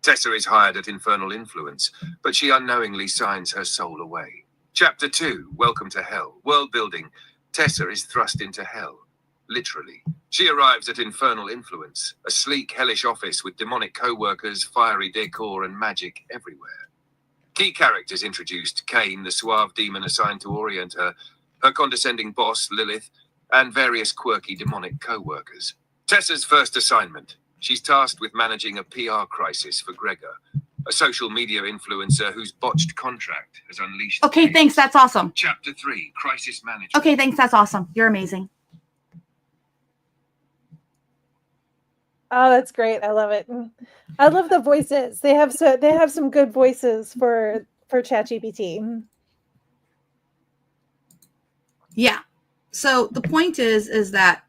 Tessa is hired at Infernal Influence, but she unknowingly signs her soul away. Chapter 2, Welcome to Hell. World building. Tessa is thrust into hell. Literally. She arrives at Infernal Influence, a sleek, hellish office with demonic co-workers, fiery decor, and magic everywhere. Key characters introduced: Cain, the suave demon assigned to orient her, her condescending boss, Lilith, and various quirky demonic co-workers. Tessa's first assignment. She's tasked with managing a PR crisis for Gregor, a social media influencer whose botched contract has unleashed... Okay, thanks. That's awesome. Chapter 3, Crisis Management. Okay, thanks. That's awesome. You're amazing. Oh, that's great. I love it. I love the voices. They have some good voices for ChatGPT. Yeah. So the point is that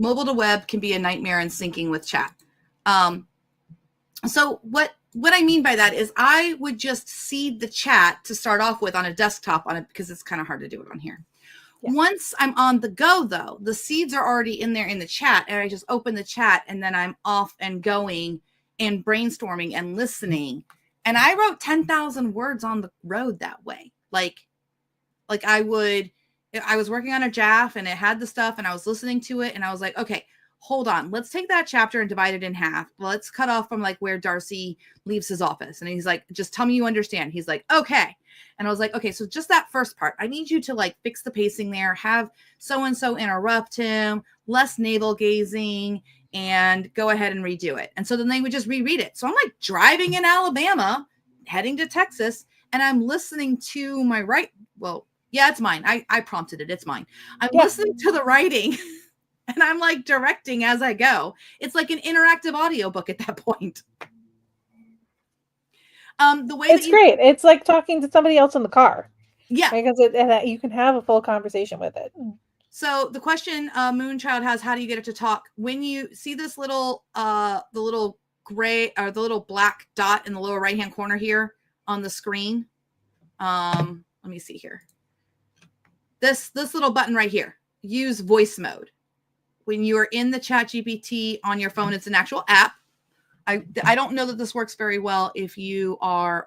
mobile to web can be a nightmare in syncing with chat. So what I mean by that is I would just seed the chat to start off with on a desktop because it's kind of hard to do it on here. Yeah. Once I'm on the go, though, the seeds are already in there in the chat, and I just open the chat, and then I'm off and going and brainstorming and listening. And I wrote 10,000 words on the road that way. Like I was working on a JAF, and it had the stuff, and I was listening to it, and I was like, okay, hold on. Let's take that chapter and divide it in half. Let's cut off from like where Darcy leaves his office. And he's like, just tell me you understand. He's like, okay. And I was like, okay, so just that first part, I need you to like fix the pacing there, have so-and-so interrupt him, less navel gazing, and go ahead and redo it. And so then they would just reread it. So I'm like driving in Alabama, heading to Texas, and I'm listening to my yeah, it's mine. I prompted it. It's mine. I'm listening to the writing and I'm like directing as I go. It's like an interactive audiobook at that point. The way it's great. It's like talking to somebody else in the car. Yeah. Because you can have a full conversation with it. So the question Moonchild has, how do you get it to talk? When you see this little, the little gray or the little black dot in the lower right-hand corner here on the screen. Let me see here. This little button right here, use voice mode. When you are in the ChatGPT on your phone, it's an actual app. I don't know that this works very well if you are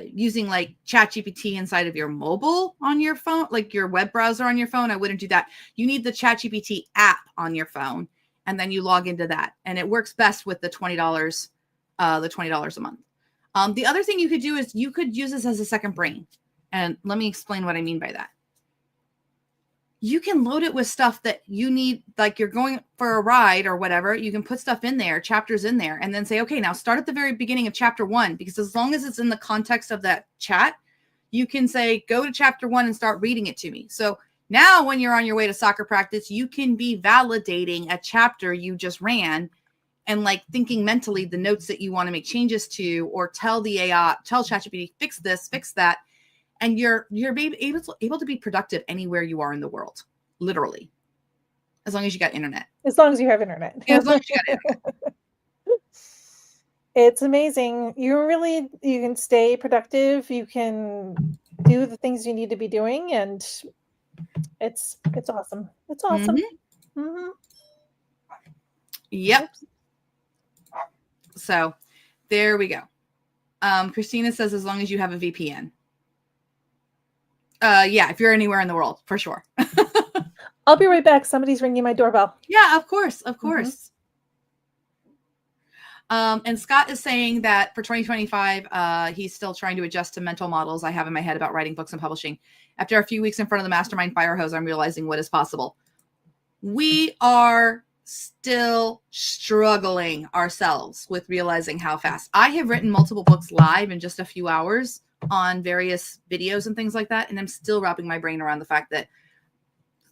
using like ChatGPT inside of your mobile on your phone, like your web browser on your phone. I wouldn't do that. You need the ChatGPT app on your phone, and then you log into that. And it works best with the $20, a month. The other thing you could do is you could use this as a second brain. And let me explain what I mean by that. You can load it with stuff that you need, like you're going for a ride or whatever. You can put stuff in there, chapters in there, and then say, okay, now start at the very beginning of chapter 1, because as long as it's in the context of that chat, you can say, go to chapter 1 and start reading it to me. So now when you're on your way to soccer practice, you can be validating a chapter you just ran and like thinking mentally the notes that you want to make changes to, or tell the AI, tell ChatGPT, fix this, fix that. And you're able to be productive anywhere you are in the world, literally, as long as you got internet. As long as you have internet. Yeah, as long as you got internet. It's amazing. You can stay productive. You can do the things you need to be doing, and it's awesome. It's awesome. Mm-hmm. Mm-hmm. Yep. So there we go. Christina says, as long as you have a VPN. Yeah, if you're anywhere in the world, for sure. I'll be right back. Somebody's ringing my doorbell. Yeah, of course. Of course. Mm-hmm. And Scott is saying that for 2025, he's still trying to adjust to mental models I have in my head about writing books and publishing. After a few weeks in front of the Mastermind fire hose, I'm realizing what is possible. We are still struggling ourselves with realizing how fast. I have written multiple books live in just a few hours on various videos and things like that, and I'm still wrapping my brain around the fact that,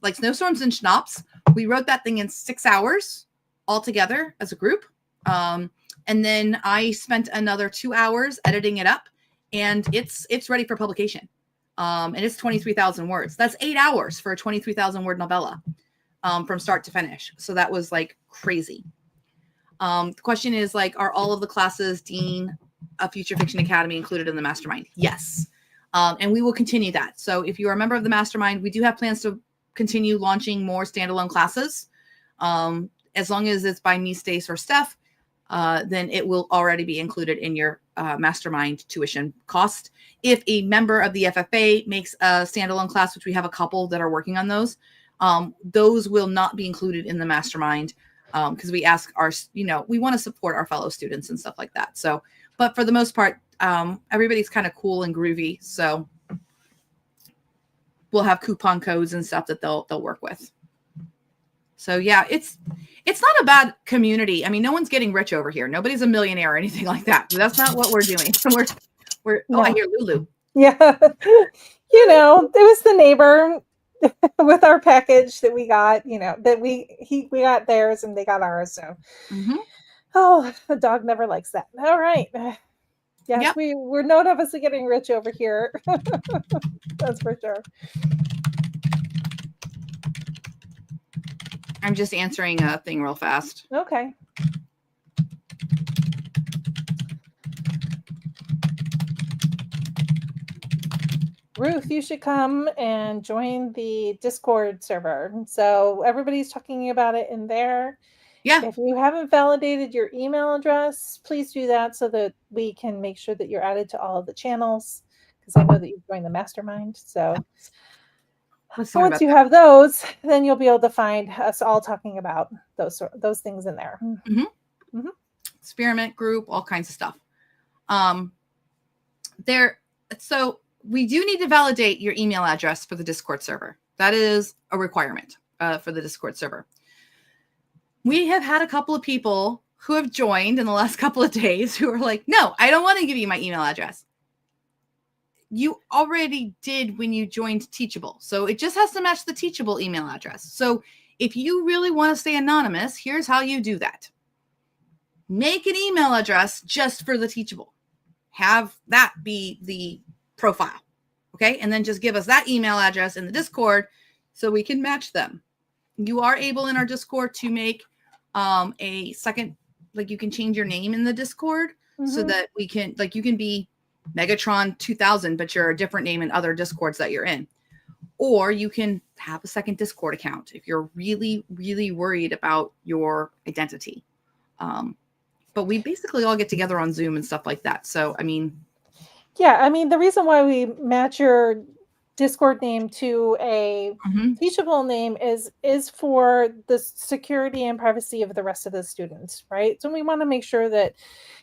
like Snowstorms and Schnapps, we wrote that thing in 6 hours all together as a group, and then I spent another 2 hours editing it up, and it's ready for publication, and it's 23,000 words. That's 8 hours for a 23,000 word novella, from start to finish. So that was like crazy. The question is, like, are all of the classes Dean a Future Fiction Academy included in the Mastermind? Yes. And we will continue that. So if you are a member of the Mastermind, we do have plans to continue launching more standalone classes. As long as it's by me, Stace, or Steph, then it will already be included in your Mastermind tuition cost. If a member of the FFA makes a standalone class, which we have a couple that are working on those will not be included in the Mastermind, because we ask we want to support our fellow students and stuff like that. So, but for the most part, everybody's kind of cool and groovy. So we'll have coupon codes and stuff that they'll work with. So yeah, it's not a bad community. I mean, no one's getting rich over here. Nobody's a millionaire or anything like that. That's not what we're doing. We're No. I hear Lulu. Yeah. It was the neighbor with our package that we got, that we got theirs and they got ours. So, Oh, the dog never likes that. All right. Yes, yep. We're none of us are getting rich over here. That's for sure. I'm just answering a thing real fast. Okay. Ruth, you should come and join the Discord server. So everybody's talking about it in there. Yeah. If you haven't validated your email address, please do that so that we can make sure that you're added to all of the channels, because I know that you've joined the Mastermind. So once you have those, then you'll be able to find us all talking about those things in there. Experiment group, all kinds of stuff. So we do need to validate your email address for the Discord server. That is a requirement for the Discord server. We have had a couple of people who have joined in the last couple of days who are like, no, I don't want to give you my email address. You already did when you joined Teachable. So it just has to match the Teachable email address. So if you really want to stay anonymous, here's how you do that. Make an email address just for the Teachable. Have that be the profile. Okay. And then just give us that email address in the Discord so we can match them. You are able in our Discord to make a second, like you can change your name in the Discord so that we can, like, you can be Megatron 2000, but you're a different name in other Discords that you're in. Or you can have a second Discord account if you're really, really worried about your identity. But we basically all get together on Zoom and stuff like that. So, I mean. Yeah, I mean, the reason why we match your Discord name to a Mhm. teachable name is for the security and privacy of the rest of the students, right? So we want to make sure that,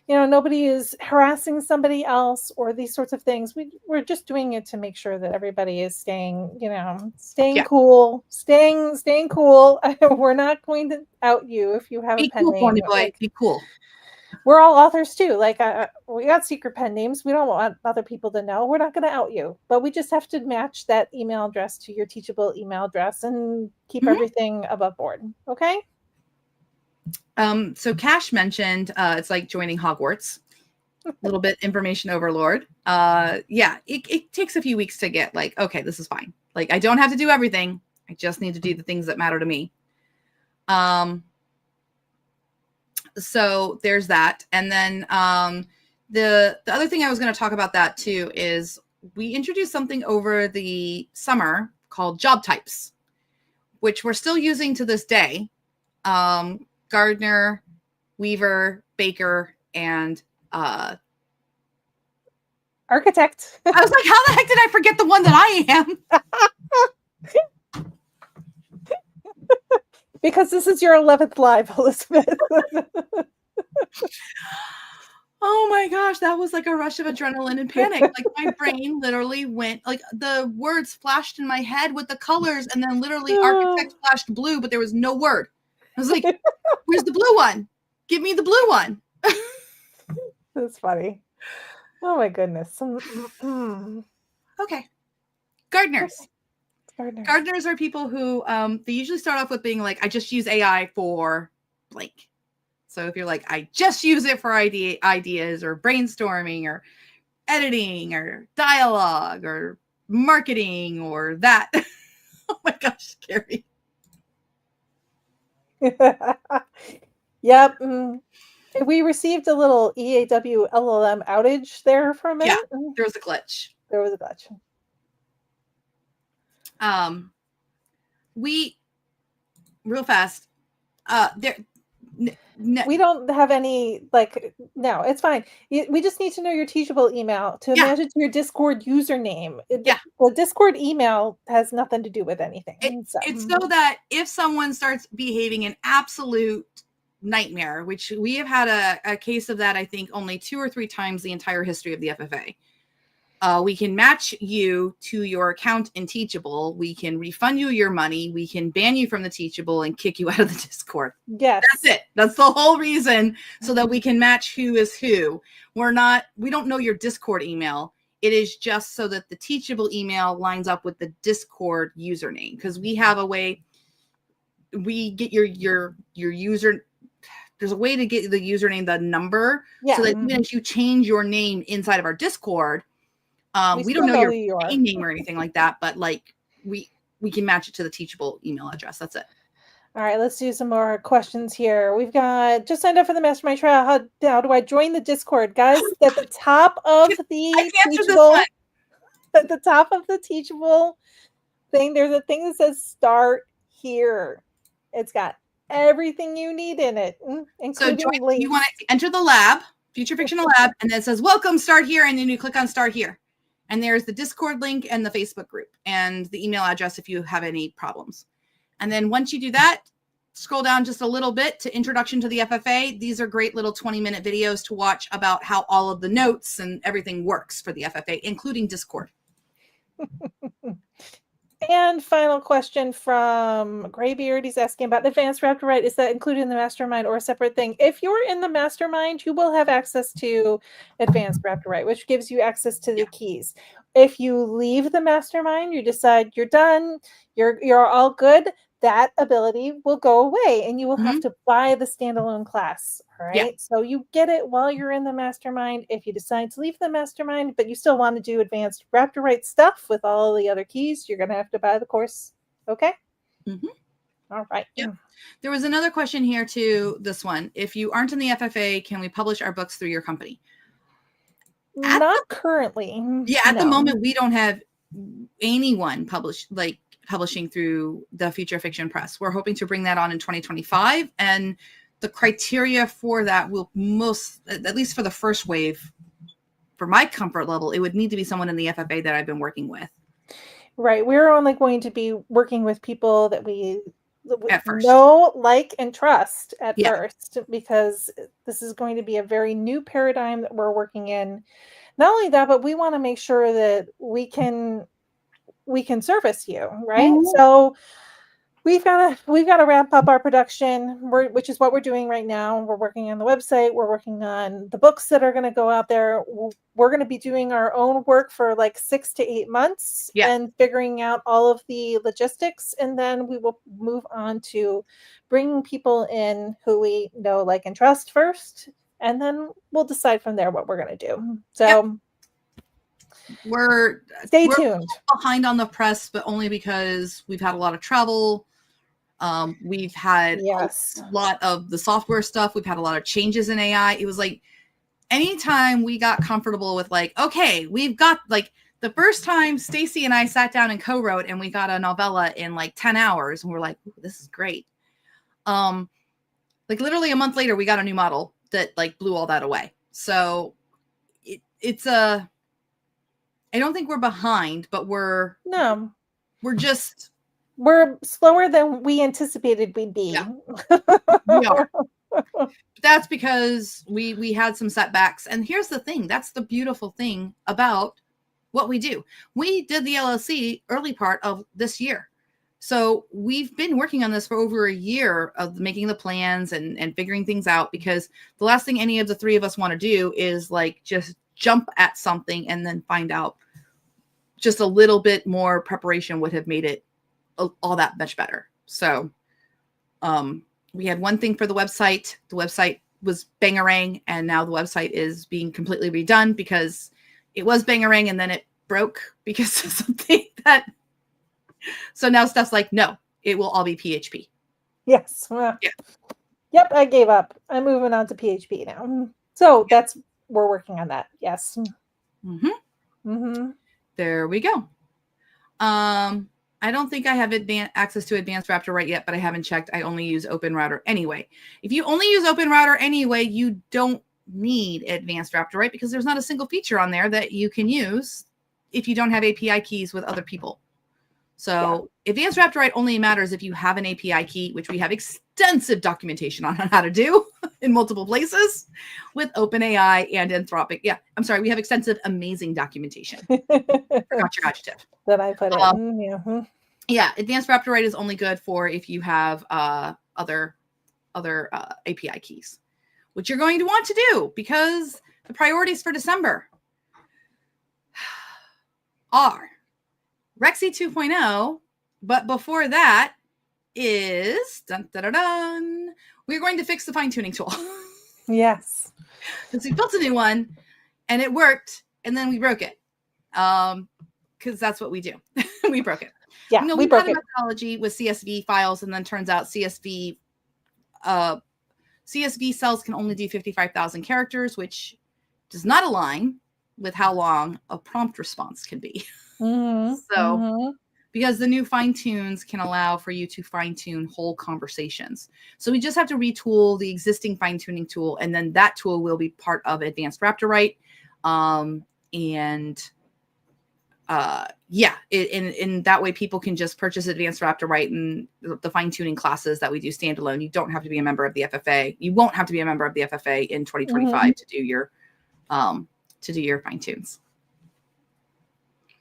you know, nobody is harassing somebody else or these sorts of things. We're just doing it to make sure that everybody is staying, you know, staying Yeah. cool, staying cool. We're not going to out you if you have a Be pen cool, name. pony boy. Like, Be cool. we're all authors too. Like, we got secret pen names. We don't want other people to know. We're not going to out you, but we just have to match that email address to your teachable email address and keep Mhm. everything above board. Okay. So Cash mentioned it's like joining Hogwarts. A little bit information overload. Yeah, it takes a few weeks to get like, okay, this is fine. Like, I don't have to do everything. I just need to do the things that matter to me. So there's that. And then the other thing I was going to talk about that too is we introduced something over the summer called job types, which we're still using to this day. Gardener, weaver, baker, and Architect. I was like, how the heck did I forget the one that I am? Because this is your 11th live, Elizabeth. Oh my gosh, that was like a rush of adrenaline and panic. Like, my brain literally went, like, the words flashed in my head with the colors, and then literally architect flashed blue, but there was no word. I was like, where's the blue one? Give me the blue one. That's funny. Oh my goodness. Okay. Gardeners. Gardeners. Gardeners are people who they usually start off with being like, I just use AI for blank. So if you're like, I just use it for ideas or brainstorming or editing or dialogue or marketing or that. Oh my gosh, Carrie. Yep. We received a little EAW LLM outage there for a minute. Yeah, there was a glitch. There was a glitch. We real fast. We don't have any, like, no, it's fine. We just need to know your teachable email to match it to your Discord username. The Discord email has nothing to do with anything. It's so that if someone starts behaving an absolute nightmare, which we have had a case of that, I think only 2 or 3 times the entire history of the FFA. We can match you to your account in Teachable. We can refund you your money. We can ban you from the Teachable and kick you out of the Discord. Yes. That's it. That's the whole reason, so that we can match who is who. We don't know your Discord email. It is just so that the Teachable email lines up with the Discord username, because we have a way we get your user. There's a way to get the username, the number, so that even if you change your name inside of our Discord, we don't know your name or anything like that, but like we can match it to the Teachable email address. That's it. All right, let's do some more questions here. We've got, just signed up for the Mastermind trial. How do I join the Discord, guys? At the top of the Teachable, at the top of the Teachable thing, there's a thing that says "Start Here." It's got everything you need in it, including links. You want to enter the lab, Future Fictional Lab, and then it says "Welcome, start here," and then you click on "Start Here." And there's the Discord link and the Facebook group and the email address if you have any problems. And then once you do that, scroll down just a little bit to Introduction to the FFA. These are great little 20-minute videos to watch about how all of the notes and everything works for the FFA, including Discord. And final question from Graybeard. He's asking about advanced Raptor Write. Is that included in the Mastermind or a separate thing? If you're in the Mastermind, you will have access to advanced Raptor Write, which gives you access to the keys. If you leave the Mastermind, you decide you're done, you're all good, that ability will go away and you will have to buy the standalone class. All right. Yeah. So you get it while you're in the Mastermind. If you decide to leave the Mastermind, but you still want to do advanced Raptor Write stuff with all the other keys, you're going to have to buy the course. Okay. All right. Yeah. There was another question here too. This one, if you aren't in the FFA, can we publish our books through your company? Not currently. Yeah. At the moment, we don't have anyone publishing through the Future Fiction Press. We're hoping to bring that on in 2025, and the criteria for that will at least for the first wave, for my comfort level, it would need to be someone in the FFA that I've been working with. Right. We're only going to be working with people that we At first. know, like, and trust at Yeah. first, because this is going to be a very new paradigm that we're working in. Not only that, but we want to make sure that we can service you, right? Mhm. So we've got to wrap up our production, which is what we're doing right now. We're working on the website. We're working on the books that are going to go out there. We're going to be doing our own work for like 6 to 8 months Yeah. and figuring out all of the logistics. And then we will move on to bringing people in who we know, like, and trust first. And then we'll decide from there what we're going to do. So we're stay tuned. behind on the press, but only because we've had a lot of travel. We've had a lot of the software stuff. We've had a lot of changes in AI. It was like anytime we got comfortable with like, okay, we've got like the first time Stacy and I sat down and co-wrote and we got a novella in like 10 hours and we're like, this is great. Like literally a month later, we got a new model that like blew all that away. So I don't think we're behind, but we're slower than we anticipated we'd be. Yeah. We are. That's because we had some setbacks. And here's the thing. That's the beautiful thing about what we do. We did the LLC early part of this year. So we've been working on this for over a year of making the plans and figuring things out, because the last thing any of the three of us want to do is like just jump at something and then find out just a little bit more preparation would have made it all that much better. So we had one thing for the website. The website was bangarang, and now the website is being completely redone because it was bangarang and then it broke because of something that. So now stuff's like, no, it will all be PHP. Yes. Yeah. Yep. I gave up. I'm moving on to PHP now. So we're working on that. Yes. There we go. I don't think I have access to advanced Raptor Write yet, but I haven't checked. I only use OpenRouter anyway. If you only use OpenRouter anyway, you don't need advanced Raptor Write because there's not a single feature on there that you can use if you don't have API keys with other people. So advanced Raptor Write only matters if you have an API key, which we have extensive documentation on how to do in multiple places with OpenAI and Anthropic. Yeah, I'm sorry. We have extensive, amazing documentation. Forgot your adjective. That I put it. Yeah, advanced Raptor Write is only good for if you have other API keys, which you're going to want to do because the priorities for December are Rexy 2.0, but before that is we're going to fix the fine-tuning tool. Yes. Because we built a new one and it worked and then we broke it. Because that's what we do. We broke it. Yeah, we broke it. Methodology with CSV files, and then turns out CSV cells can only do 55,000 characters, which does not align with how long a prompt response can be. Because the new fine tunes can allow for you to fine tune whole conversations. So we just have to retool the existing fine tuning tool, and then that tool will be part of advanced Raptor Write. In that way people can just purchase advanced Raptor Write and the fine tuning classes that we do standalone. You don't have to be a member of the FFA. You won't have to be a member of the FFA in 2025 to do your fine tunes.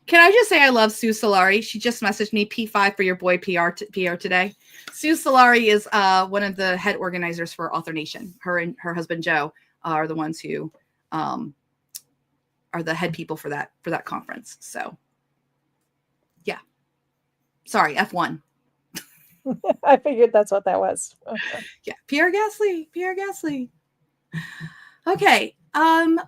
Can I just say I love Sue Solari? She just messaged me P5 for your boy PR today. Sue Solari is one of the head organizers for Author Nation. Her and her husband Joe are the ones who are the head people for that conference. So yeah. Sorry, F1. I figured that's what that was. Okay. Yeah, Pierre Gasly. Okay.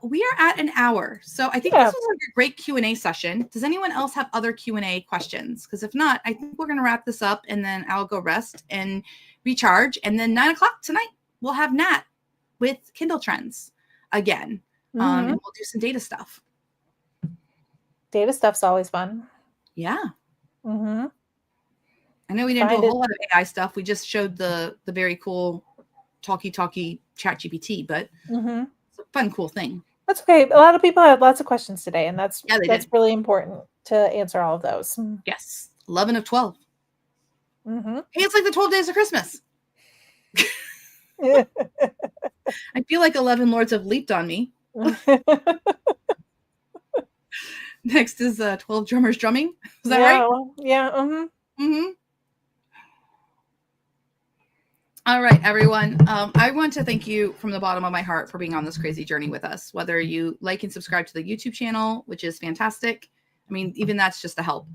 We are at an hour. So I think this was like a great Q&A session. Does anyone else have other Q&A questions? Because if not, I think we're going to wrap this up and then I'll go rest and recharge. And then 9 o'clock tonight, we'll have Nat with Kindle Trends again. And we'll do some data stuff. Data stuff's always fun. Yeah. I know we didn't do a whole lot of AI stuff. We just showed the very cool talky ChatGPT, but it's a fun, cool thing. That's okay. A lot of people had lots of questions today, and that's really important. to answer all of those. Yes. 11 of 12. Mm-hmm. Hey, it's like the 12 days of Christmas. I feel like 11 lords have leaped on me. Next is 12 drummers drumming. Is that right? Yeah. Mm-hmm. Mm-hmm. All right, everyone. I want to thank you from the bottom of my heart for being on this crazy journey with us. Whether you like and subscribe to the YouTube channel, which is fantastic. I mean, even that's just a help.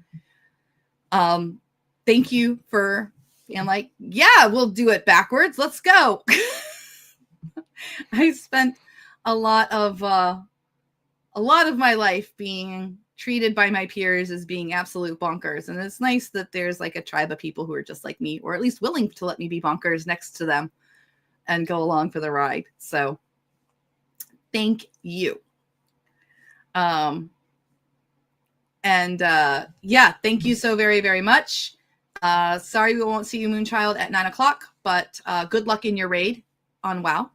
Thank you for being like, yeah, we'll do it backwards. Let's go. I spent a lot of my life being treated by my peers as being absolute bonkers. And it's nice that there's like a tribe of people who are just like me, or at least willing to let me be bonkers next to them and go along for the ride. So thank you. Yeah, thank you so very, very much. Sorry we won't see you, Moonchild, at 9 o'clock, but good luck in your raid on WoW.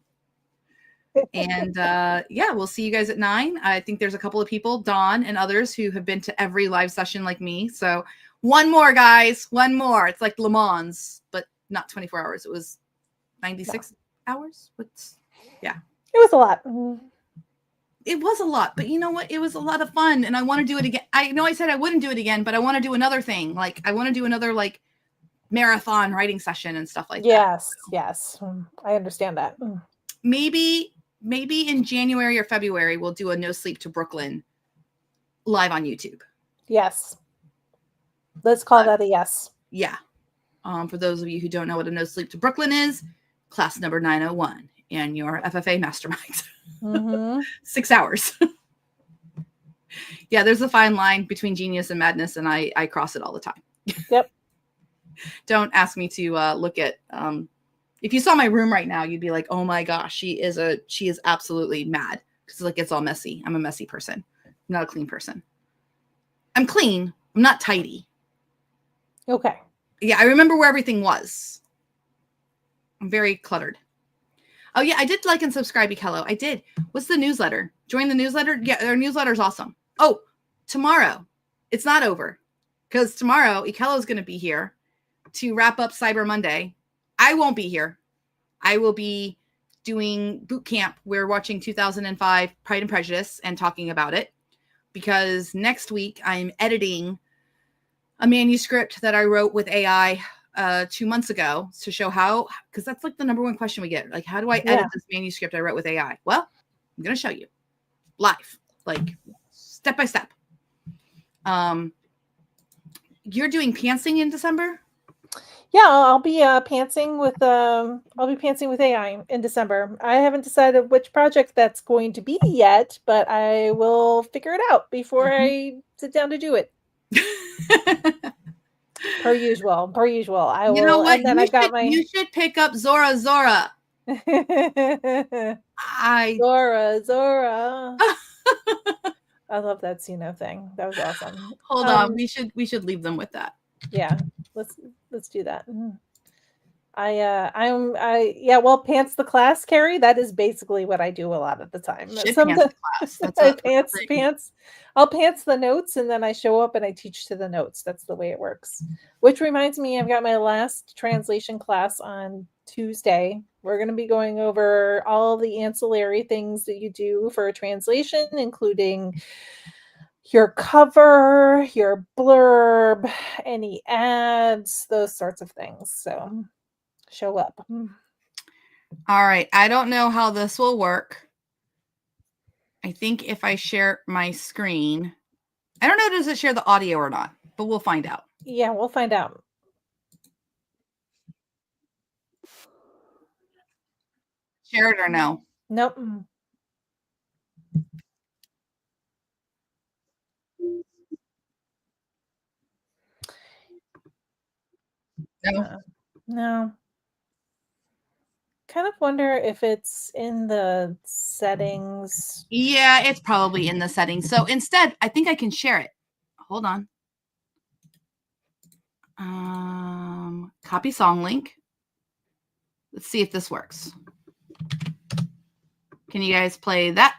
And yeah, we'll see you guys at 9. I think there's a couple of people, Dawn and others, who have been to every live session like me. So one more, guys, one more. It's like Le Mans, but not 24 hours. It was 96 hours. Yeah. It was a lot. It was a lot, but you know what? It was a lot of fun, and I want to do it again. I know I said I wouldn't do it again, but I want to do another thing. Like I want to do another like marathon writing session and stuff like that. Yes. I understand that. Maybe in January or February, we'll do a No Sleep to Brooklyn live on YouTube. Yes. Let's call that a yes. Yeah. For those of you who don't know what a No Sleep to Brooklyn is, class number 901 and your FFA mastermind. Mm-hmm. 6 hours. Yeah, there's a fine line between genius and madness, and I cross it all the time. Yep. Don't ask me to look at if you saw my room right now, you'd be like, oh my gosh, she is absolutely mad. Because like it's all messy. I'm a messy person. I'm not a clean person. I'm clean. I'm not tidy. Okay. Yeah, I remember where everything was. I'm very cluttered. Oh yeah, I did like and subscribe, Ikello. I did. What's the newsletter? Join the newsletter? Yeah, their newsletter is awesome. Oh, tomorrow. It's not over. Because tomorrow, Ikello is going to be here to wrap up Cyber Monday. I won't be here. I will be doing boot camp. We're watching 2005 Pride and Prejudice and talking about it because next week I'm editing a manuscript that I wrote with AI 2 months ago to show how, because that's like the number one question we get. Like, how do I edit this manuscript I wrote with AI? Well, I'm going to show you live, like step by step. You're doing pantsing in December? Yeah, I'll be pantsing with AI in December. I haven't decided which project that's going to be yet, but I will figure it out before I sit down to do it. Per usual. I will. You know what? And then you should pick up Zora. Zora. I love that Sino thing. That was awesome. Hold on, we should leave them with that. Yeah, let's do that. Pants the class, Carrie. That is basically what I do a lot of the time. Pants the class. That's I'll pants the notes, and then I show up and I teach to the notes. That's the way it works. Which reminds me, I've got my last translation class on Tuesday. We're going to be going over all the ancillary things that you do for a translation, including your cover, your blurb, any ads, those sorts of things. So show up. All right. I don't know how this will work. I think if I share my screen, I don't know, does it share the audio or not, but we'll find out. Yeah, we'll find out. Share it or no? Nope. No. Kind of wonder if it's in the settings. Yeah, it's probably in the settings. So instead, I think I can share it. Hold on. Copy song link. Let's see if this works. Can you guys play that?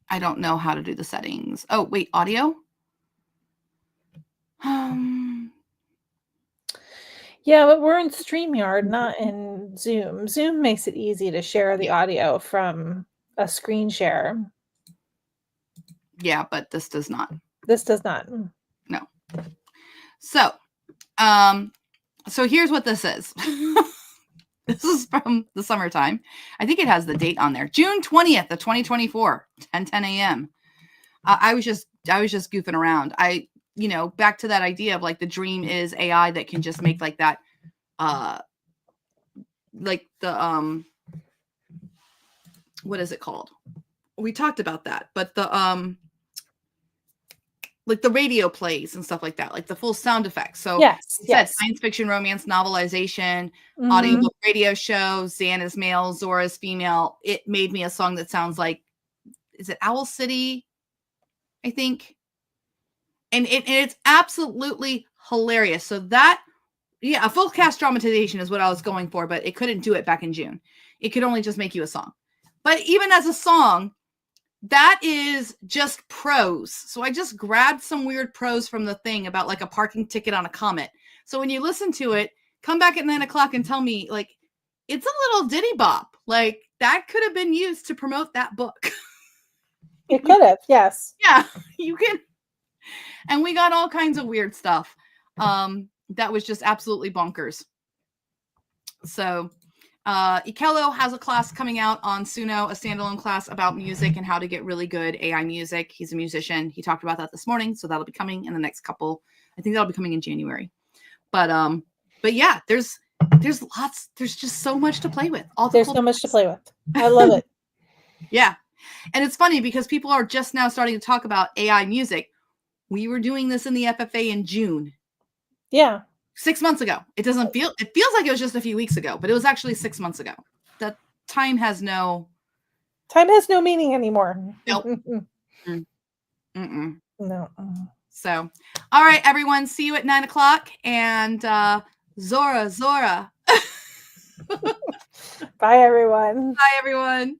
I don't know how to do the settings. Oh, wait, audio? Yeah, but we're in StreamYard, not in Zoom. Zoom makes it easy to share the audio from a screen share. Yeah, but this does not. This does not. No. So, so here's what this is. This is from the summertime. I think it has the date on there. June 20th of 2024, 10 a.m. I was just goofing around. Back to that idea of like the dream is AI that can just make like that, like the, what is it called? We talked about that, but the, like the radio plays and stuff like that, like the full sound effects. So yes, science fiction, romance, novelization, audiobook, radio show, Xan is male, Zora is female. It made me a song that sounds like, is it Owl City? I think. And it's absolutely hilarious. So that, a full cast dramatization is what I was going for, but it couldn't do it back in June. It could only just make you a song. But even as a song, that is just prose. So I just grabbed some weird prose from the thing about like a parking ticket on a comet. So when you listen to it, come back at 9 o'clock and tell me, like, it's a little ditty bop. Like, that could have been used to promote that book. It could have, yes. Yeah, you can. And we got all kinds of weird stuff. That was just absolutely bonkers. So Ikello has a class coming out on Suno, a standalone class about music and how to get really good AI music. He's a musician. He talked about that this morning. So that'll be coming in the next couple. I think that'll be coming in January. But yeah, there's just so much to play with. There's so much to play with. I love it. Yeah. And it's funny because people are just now starting to talk about AI music. We were doing this in the FFA in June. Yeah. 6 months ago. It feels like it was just a few weeks ago, but it was actually 6 months ago. That time has no meaning anymore. Nope. No. So, all right, everyone. See you at 9 o'clock. And Zora. Bye, everyone. Bye, everyone.